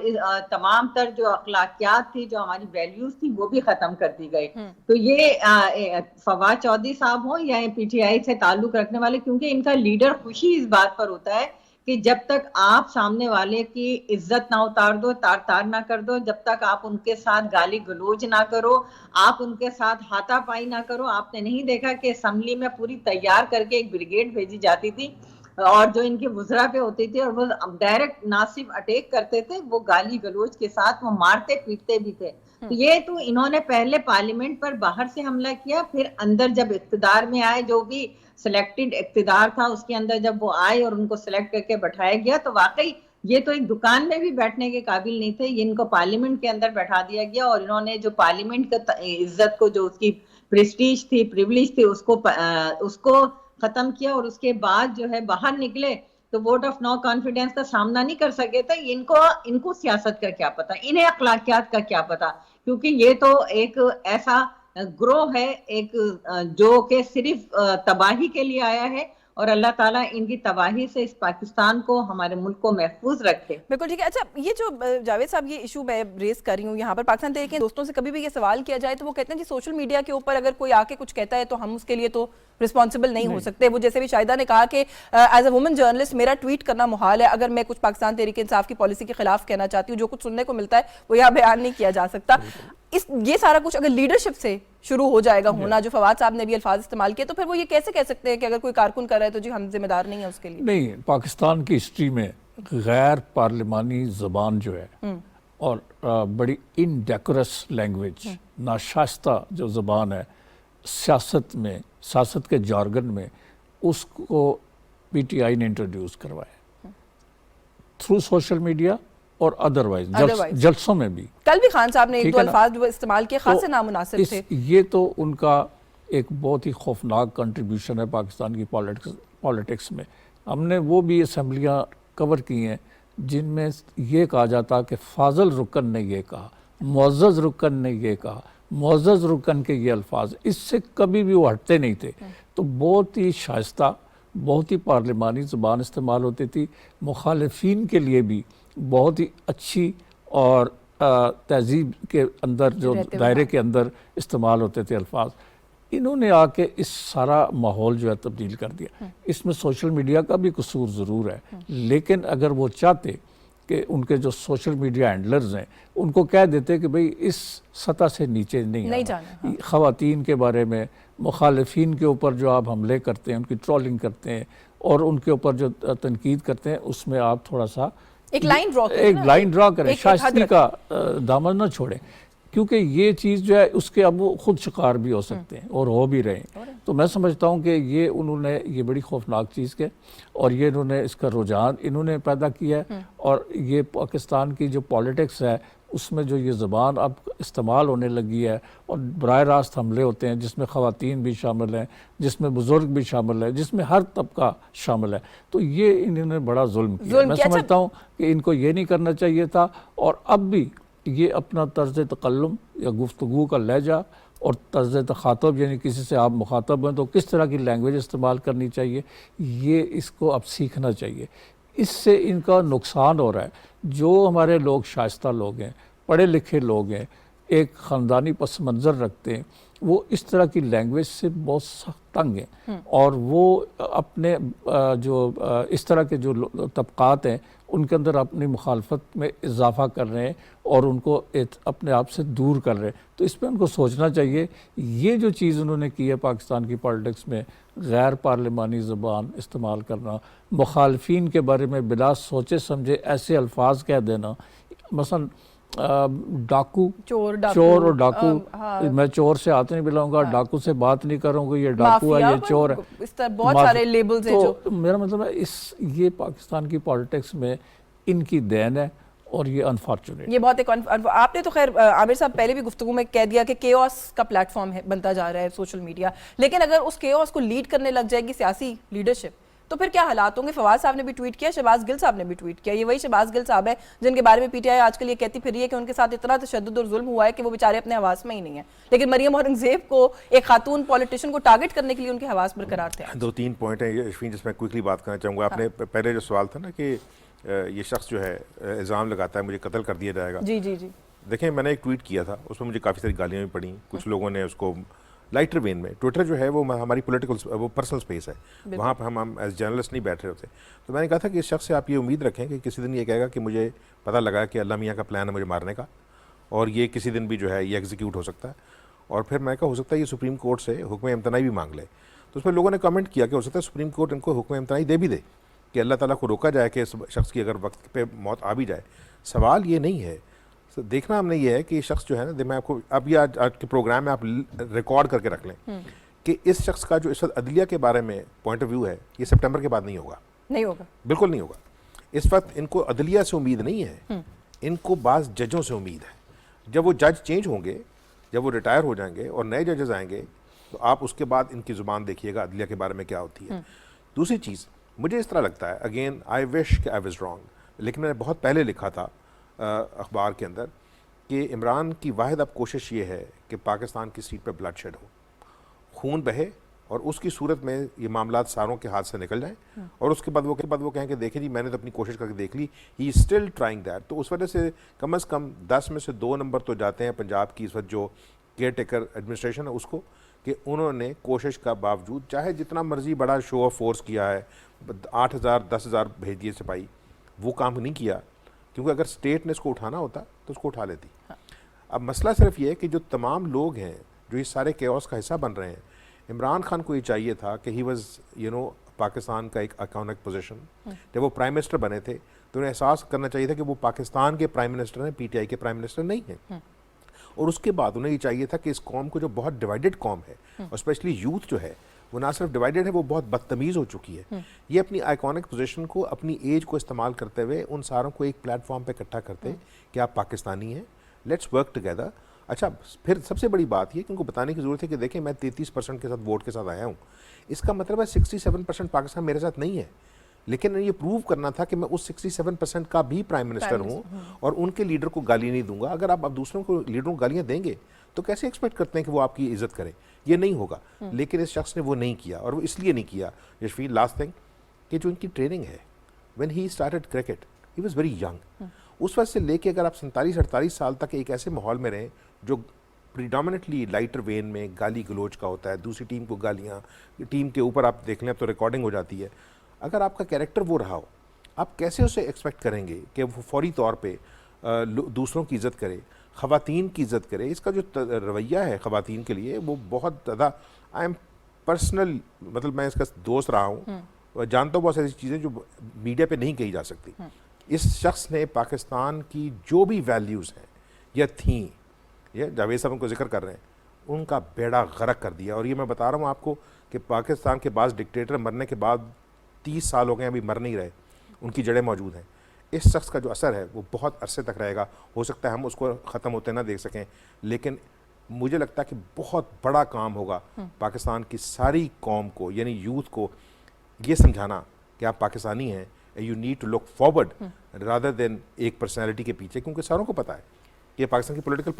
तमाम तर जो अखलाकियात थी, जो हमारी वैल्यूज थी, वो भी खत्म कर दी गई। तो ये फवाद चौधरी साहब हो या पीटीआई से ताल्लुक रखने वाले, क्योंकि इनका लीडर खुशी इस बात पर होता है कि जब तक आप सामने वाले की इज्जत ना उतार दो, तार ना कर दो, जब तक आप उनके साथ गाली गलौज ना करो, आप उनके साथ हाथापाई ना करो। आपने नहीं देखा कि असेंबली में पूरी तैयार करके एक ब्रिगेड भेजी जाती थी और जो इनके वुजरा पे होती थी और वो डायरेक्ट ना सिर्फ अटैक करते थे, वो गाली गलौज के साथ वो मारते पीटते भी थे। तो ये तो इन्होंने पहले पार्लियामेंट पर बाहर से हमला किया, फिर अंदर जब इख्तिदार में आए, जो भी सिलेक्टेड इख्तिदार था उसके अंदर जब वो आए और उनको सिलेक्ट करके बैठाया गया, तो वाकई ये तो एक दुकान में भी बैठने के काबिल नहीं थे, ये इनको पार्लियामेंट के अंदर बैठा दिया गया और इन्होंने जो पार्लियामेंट का इज्जत को, जो उसकी प्रेस्टीज थी, प्रिविलेज थी, उसको खत्म किया। और उसके बाद जो है बाहर निकले तो वोट ऑफ नो कॉन्फिडेंस का सामना नहीं कर सके थे। इनको सियासत का क्या पता, इन्हें अखलाकियात का क्या पता, क्योंकि ये तो एक ऐसा ग्रोह है एक जो कि सिर्फ तबाही के लिए आया है और अल्लाह ताला इनकी तबाही से इस पाकिस्तान को, हमारे मुल्क को महफूज रखे। बिल्कुल ठीक है। अच्छा, ये जो जावेद साहब ये इशू मैं रेस कर रही हूँ यहाँ पर, पाकिस्तान तहरीक दोस्तों से कभी भी ये सवाल किया जाए तो वो कहते हैं कि सोशल मीडिया के ऊपर अगर कोई आके कुछ कहता है तो हम उसके लिए तो रिस्पॉन्सिबल नहीं हो सकते। वो जैसे भी शाहिदा ने कहा कि एज अ वुमन जर्नलिस्ट मेरा ट्वीट करना मुहाल है, अगर मैं कुछ पाकिस्तान तहरीक इंसाफ की पॉलिसी के खिलाफ कहना चाहती हूँ, जो कुछ सुनने को मिलता है वो यहाँ बयान नहीं किया जा सकता। ये सारा कुछ अगर लीडरशिप से शुरू हो जाएगा होना, जो फवाद साहब ने भी अल्फाज इस्तेमाल किए, तो फिर वो ये कैसे कह सकते हैं कि अगर कोई कारकुन कर रहा है तो जी हम जिम्मेदार नहीं है उसके लिए? नहीं, पाकिस्तान की हिस्ट्री में गैर पार्लिमानी ज़बान जो है और बड़ी इनडेकोरस लैंग्वेज, नाशास्ता जो ज़बान है सियासत में, सियासत के जार्गन में, उसको पीटीआई ने इंट्रोड्यूस करवाया थ्रू सोशल मीडिया और अदरवाइज जलसों में भी। कल भी खान साहब ने एक दो अल्फाज जो इस्तेमाल किए खासे नामुनासिब थे। ये तो उनका एक बहुत ही खौफनाक कंट्रीब्यूशन है पाकिस्तान की पॉलिटिक्स में। हमने वो भी असम्बलियाँ कवर की हैं जिनमें ये कहा जाता कि फाजल रुकन ने ये कहा, मुअज़्ज़ज़ रुकन ने ये कहा, मुअज़्ज़ज़ रुकन के ये अल्फाज, इससे कभी भी वो हटते नहीं थे। तो बहुत ही शाइस्ता, बहुत ही पार्लिमानी ज़बान इस्तेमाल होती थी। मुखालिफिन के लिए भी बहुत ही अच्छी और तहजीब के अंदर, जो दायरे के अंदर इस्तेमाल होते थे अल्फाज। इन्होंने आके इस सारा माहौल जो है तब्दील कर दिया। इसमें सोशल मीडिया का भी कसूर ज़रूर है, लेकिन अगर वो चाहते कि उनके जो सोशल मीडिया हैंडलर्स हैं उनको कह देते कि भाई इस सतह से नीचे नहीं जाना। ख़वातीन के बारे में, मुखालिफिन के ऊपर जो आप हमले करते हैं, उनकी ट्रोलिंग करते हैं और उनके ऊपर जो तनकीद करते हैं, उसमें आप थोड़ा सा एक लाइन ड्रॉ करें, शाइस्ती का दामन न छोड़ें, क्योंकि ये चीज़ जो है उसके अब वो खुद शिकार भी हो सकते हैं और हो भी रहे हैं। तो मैं समझता हूँ कि ये उन्होंने ये बड़ी खौफनाक चीज़ के और ये इन्होंने इसका रुझान इन्होंने पैदा किया है। और ये पाकिस्तान की जो पॉलिटिक्स है उसमें जो ये ज़बान अब इस्तेमाल होने लगी है और बराह रास्त हमले होते हैं, जिसमें ख़वातीन भी शामिल हैं, जिसमें बुज़ुर्ग भी शामिल है, जिसमें हर तबका शामिल है, तो ये इन्होंने बड़ा जुल्म किया। मैं समझता हूँ कि इनको ये नहीं करना चाहिए था। और अब भी ये अपना तर्ज तकल्लुम या गुफ्तगू का लहजा और तर्ज तखातब, यानी किसी से आप मुखातब हैं तो किस तरह की लैंग्वेज इस्तेमाल करनी चाहिए, ये इसको अब सीखना चाहिए। इससे इनका नुकसान हो रहा है। जो हमारे लोग शाइस्ता लोग हैं, पढ़े लिखे लोग हैं, एक ख़ानदानी पस मंज़र रखते हैं, वो इस तरह की लैंग्वेज से बहुत सख्त तंग हैं और वो अपने जो इस तरह के जो तबक़ात हैं उनके अंदर अपनी मुखालफत में इजाफ़ा कर रहे हैं और उनको अपने आप से दूर कर रहे हैं। तो इस पर उनको सोचना चाहिए। ये जो चीज़ उन्होंने की है पाकिस्तान की पॉलिटिक्स में, गैर पार्लिमानी ज़बान इस्तेमाल करना, मुखालफिन के बारे में बिला सोचे समझे ऐसे अल्फाज कह देना, मसलन डाकू, चोर और डाकू, मैं चोर से हाथ नहीं मिलाऊंगा, डाकू से बात नहीं करूंगा, ये डाकू है, ये चोर है, इस तरह बहुत सारे लेबल्स हैं। तो मेरा मतलब है ये पाकिस्तान की पॉलिटिक्स में इनकी देन है और ये अनफॉर्चुनेट। ये बहुत एक आपने तो खैर आमिर साहब पहले भी गुफ्तगू में कह दिया कि केओस का प्लेटफॉर्म है, बनता जा रहा है सोशल मीडिया, लेकिन अगर उस केओस को लीड करने लग जाएगी सियासी लीडरशिप तो फिर क्या हालात होंगे? फवाद साहब ने भी ट्वीट किया, शहबाज गिल साहब ने भी ट्वीट किया। ये वही शहबाज गिल साहब है जिनके बारे में पीटीआई आजकल ये कहती फिर रही है कि उनके साथ इतना तशद्दुद और जुल्म हुआ है कि वो बेचारे अपने हवास में ही नहीं है। लेकिन मरियम औरंगजेब को, एक खातून पॉलिटिशियन को टारगेट करने के लिए उनके हवास बरकरार थे। 2-3 पॉइंट है यशवीन जिसमें क्विकली बात करना चाहूँगा। आपने पहले जो सवाल था ना कि ये शख्स जो है इल्ज़ाम लगाता है मुझे कत्ल कर दिया जाएगा। जी जी जी। देखें, मैंने एक ट्वीट किया था, उसमें मुझे काफ़ी सारी गालियाँ भी पड़ी, कुछ लोगों ने उसको लाइटर वेन में, ट्विटर जो है वो हमारी पॉलिटिकल वो पर्सनल स्पेस है, वहाँ पर हम एज जर्नलिस्ट नहीं बैठ रहे होते। तो मैंने कहा था कि इस शख्स से आप ये उम्मीद रखें कि किसी दिन ये कहेगा कि मुझे पता लगा कि अल्लाह मियाँ का प्लान है मुझे मारने का, और ये किसी दिन भी जो है ये एग्जीक्यूट हो सकता है। और फिर मैं कहा हो सकता है ये सुप्रीम कोर्ट से हुक्म इम्तनाई भी मांग ले। तो उस पर लोगों ने कमेंट किया कि हो सकता है सुप्रीम कोर्ट इनको हुक्म इम्तनाई दे भी दे कि अल्लाह ताला को रोका जाए कि इस शख्स की अगर वक्त पे मौत आ भी जाए। सवाल ये नहीं है, तो देखना हमने ये है कि ये शख्स जो है ना, मैं आपको अब ये आज के प्रोग्राम में आप रिकॉर्ड करके रख लें कि इस शख्स का जो इस वक्त अदलिया के बारे में पॉइंट ऑफ व्यू है, ये सितंबर के बाद नहीं होगा, नहीं होगा, बिल्कुल नहीं होगा। इस वक्त इनको अदलिया से उम्मीद नहीं है, इनको बाज़ जजों से उम्मीद है। जब वो जज चेंज होंगे, जब वो रिटायर हो जाएंगे और नए जजेस आएंगे, तो आप उसके बाद इनकी ज़ुबान देखिएगा अदलिया के बारे में क्या होती है। दूसरी चीज़ मुझे इस तरह लगता है, अगेन आई विश कि आई वाज रॉन्ग, लेकिन मैंने बहुत पहले लिखा था अखबार के अंदर कि इमरान की वाहिद अब कोशिश ये है कि पाकिस्तान की सीट पर ब्लड शेड हो, खून बहे, और उसकी सूरत में ये मामलात सारों के हाथ से निकल जाएं, और उसके बाद वो कहें कि देखें जी मैंने तो अपनी कोशिश करके देख ली, ही स्टिल ट्राइंग दैट। तो उस वजह से कम से कम 10 में से 2 नंबर तो जाते हैं पंजाब की इस वक्त जो केयर टेकर एडमिनिस्ट्रेशन है उसको, कि उन्होंने कोशिश का बावजूद चाहे जितना मर्जी बड़ा शो ऑफ फोर्स किया है, 8,000 10,000 भेज दिए सिपाही, वो काम नहीं किया, क्योंकि अगर स्टेट ने इसको उठाना होता तो उसको उठा लेती। अब मसला सिर्फ ये है कि जो तमाम लोग हैं जो इस सारे केओस का हिस्सा बन रहे हैं, इमरान खान को ये चाहिए था कि ही वाज पाकिस्तान का एक आइकॉनिक पोजीशन। जब वो प्राइम मिनिस्टर बने थे तो उन्हें एहसास करना चाहिए था कि वो पाकिस्तान के प्राइम मिनिस्टर हैं, पीटीआई के प्राइम मिनिस्टर नहीं हैं। और उसके बाद उन्हें ये चाहिए था कि इस कौम को, जो बहुत डिवाइडेड कौम है और स्पेशली यूथ जो है वो ना सिर्फ डिवाइडेड है, वो बहुत बदतमीज़ हो चुकी है, ये अपनी आइकॉनिक पोजीशन को, अपनी एज को इस्तेमाल करते हुए उन सारों को एक प्लेटफॉर्म पे इकट्ठा करते कि आप पाकिस्तानी हैं, लेट्स वर्क टुगेदर। अच्छा, फिर सबसे बड़ी बात ये कि उनको बताने की ज़रूरत है कि देखें मैं 33% के साथ वोट के साथ आया हूँ, इसका मतलब है 67% पाकिस्तान मेरे साथ नहीं है, लेकिन ये प्रूव करना था कि मैं उस 67% का भी प्राइम मिनिस्टर हूँ और उनके लीडर को गाली नहीं दूंगा। अगर आप अब दूसरों को लीडरों को गालियाँ देंगे तो कैसे एक्सपेक्ट करते हैं कि वो आपकी इज्जत करें, ये नहीं होगा। लेकिन इस शख्स ने वो नहीं किया, और वो इसलिए नहीं किया यशवीन, लास्ट थिंग, कि जो इनकी ट्रेनिंग है, when he started cricket he was very young, उस वक्त से लेके अगर आप 47-48 साल तक एक ऐसे माहौल में रहें जो प्रीडोमिनेटली लाइटर वेन में गाली गलोच का होता है, दूसरी टीम को गालियाँ, टीम के ऊपर आप देख लें तो रिकॉर्डिंग हो जाती है, अगर आपका कैरेक्टर वो रहा हो, आप कैसे उसे एक्सपेक्ट करेंगे कि वो फौरी तौर पे दूसरों की इज़्ज़त करे, ख़वातीन की इज़्ज़त करे। इसका जो रवैया है ख़वातीन के लिए वो बहुत ज़्यादा, आई एम पर्सनल, मतलब मैं इसका दोस्त रहा हूँ, जानता हूँ बहुत सारी चीज़ें जो मीडिया पे नहीं कही जा सकती। इस शख्स ने पाकिस्तान की जो भी वैल्यूज़ हैं या थी, ये जावेद साहब उनको जिक्र कर रहे हैं, उनका बेड़ा गर्क कर दिया। और ये मैं बता रहा हूँ आपको कि पाकिस्तान के बाद डिक्टेटर मरने के बाद 30 साल हो गए अभी मर नहीं रहे, उनकी जड़ें मौजूद हैं। इस शख्स का जो असर है वो बहुत अरसे तक रहेगा। हो सकता है हम उसको ख़त्म होते ना देख सकें, लेकिन मुझे लगता है कि बहुत बड़ा काम होगा पाकिस्तान की सारी कौम को, यानी यूथ को, ये समझाना कि आप पाकिस्तानी हैं, you need to look forward rather than एक पर्सनैलिटी के पीछे, क्योंकि सारों को पता है कि पाकिस्तान की पॉलिटिकल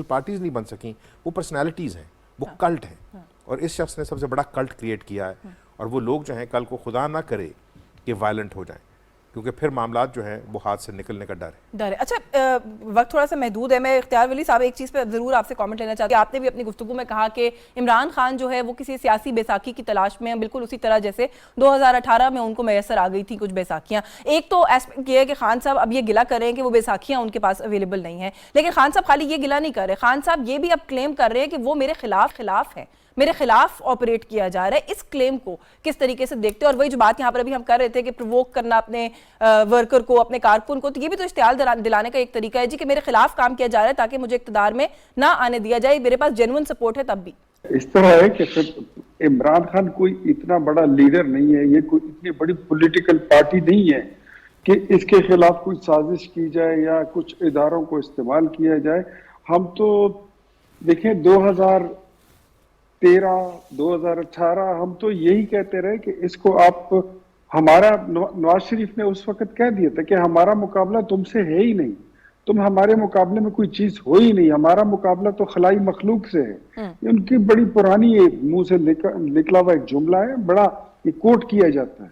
पार्टीज़ नहीं बन सकी, वो पर्सनैलिटीज़ हैं, वो कल्ट हैं। और इस शख्स ने सबसे बड़ा कल्ट क्रिएट किया है, और वो लोग जो हैं कल को खुदा ना करे कि वायलेंट हो जाएं, क्योंकि फिर मामलात जो हैं वो हाथ से निकलने का डर है। अच्छा, वक्त थोड़ा सा महदूद है, मैं इख्तियार वली साहब एक चीज़ पे ज़रूर आपसे कमेंट लेना चाहती हूँ। आपने भी अपनी गुफ्तगू में कहा कि इमरान खान जो है वो किसी सियासी बैसाखी की तलाश में है, बिल्कुल उसी तरह जैसे 2018 में उनको मैसर आ गई थी कुछ बैसाखियाँ। एक तो एस्पेक्ट ये है कि खान साहब अब ये गिला कर रहे हैं कि वो बैसाखियाँ उनके पास अवेलेबल नहीं है, लेकिन खान साहब खाली ये गिला नहीं कर रहे, खान साहब ये भी अब क्लेम कर रहे हैं कि वो मेरे खिलाफ है, मेरे खिलाफ ऑपरेट किया जा रहा है। इस क्लेम को किस तरीके से देखते हैं? और वही जो बात यहाँ पर अभी हम कर रहे थे कि प्रोवोक करना अपने वर्कर को, अपने कारकुन को, तो ये भी तो इश्तियाल दिलाने का एक तरीका है जी कि मेरे खिलाफ काम किया जा रहा है ताकि मुझे इक़्तिदार में ना आने दिया जाए, मेरे पास जेन्युइन सपोर्ट है तब भी। इस तरह है कि फिर इमरान खान कोई इतना बड़ा लीडर नहीं है, ये कोई इतनी बड़ी पॉलिटिकल पार्टी नहीं है कि इसके खिलाफ कोई साजिश की जाए या कुछ इदारों को इस्तेमाल किया जाए। हम तो देखें 2013-2018 हम तो यही कहते रहे कि इसको आप, हमारा नवाज शरीफ ने उस वक्त कह दिया था कि हमारा मुकाबला तुमसे है ही नहीं, तुम हमारे मुकाबले में कोई चीज हो ही नहीं, हमारा मुकाबला तो खलाई मखलूक से है। ये उनकी बड़ी पुरानी मुंह से निकला हुआ एक जुमला है, बड़ा ये कोट किया जाता है।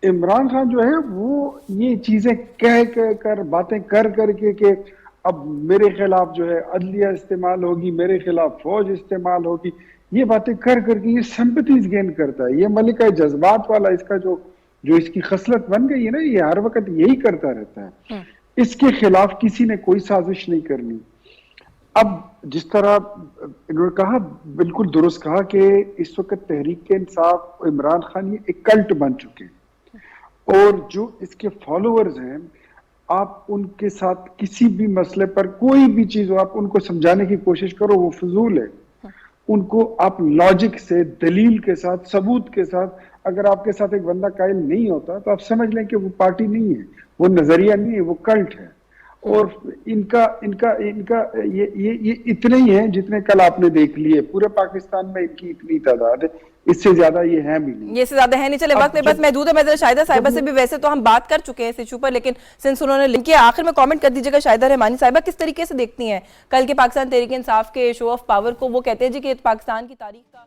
इमरान खान जो है वो ये चीजें कह कर बातें कर करके कि अब मेरे खिलाफ जो है अदलिया इस्तेमाल होगी, मेरे खिलाफ फौज इस्तेमाल होगी, ये बातें कर करके ये सिंपैथीज गेन करता है। ये मलिका जज्बात वाला इसका जो जो इसकी खसलत बन गई है ना, ये हर वक्त यही करता रहता है। इसके खिलाफ किसी ने कोई साजिश नहीं करनी। अब जिस तरह इन्होंने कहा, बिल्कुल दुरुस्त कहा कि इस वक्त तहरीक इंसाफ इमरान खान ये एक कल्ट बन चुके हैं और जो इसके फॉलोअर्स हैं, आप उनके साथ किसी भी मसले पर कोई भी चीज हो, आप उनको समझाने की कोशिश करो, वो फजूल है। उनको आप लॉजिक से, दलील के साथ, सबूत के साथ, अगर आपके साथ एक बंदा कायल नहीं होता तो आप समझ लें कि वो पार्टी नहीं है, वो नजरिया नहीं है, वो कल्ट है। और इनका इनका इनका ये इतने ही हैं जितने कल आपने देख लिए। पूरे पाकिस्तान में इनकी इतनी तादाद है, इससे ज्यादा ये है भी नहीं। ये से ज्यादा है नहीं। चले, वक्त में बस महदूद है। मैं शाहिदा साहिबा से भी वैसे तो हम बात कर चुके हैं इस इशू पर, लेकिन सिंस उन्होंने लिंक किया, आखिर में कमेंट कर दीजिएगा। शाहिदा रहमानी साहिबा, किस तरीके से देखती हैं कल के पाकिस्तान तहरीक इंसाफ के शो ऑफ पावर को? वो कहते हैं जी कि पाकिस्तान की तारीख का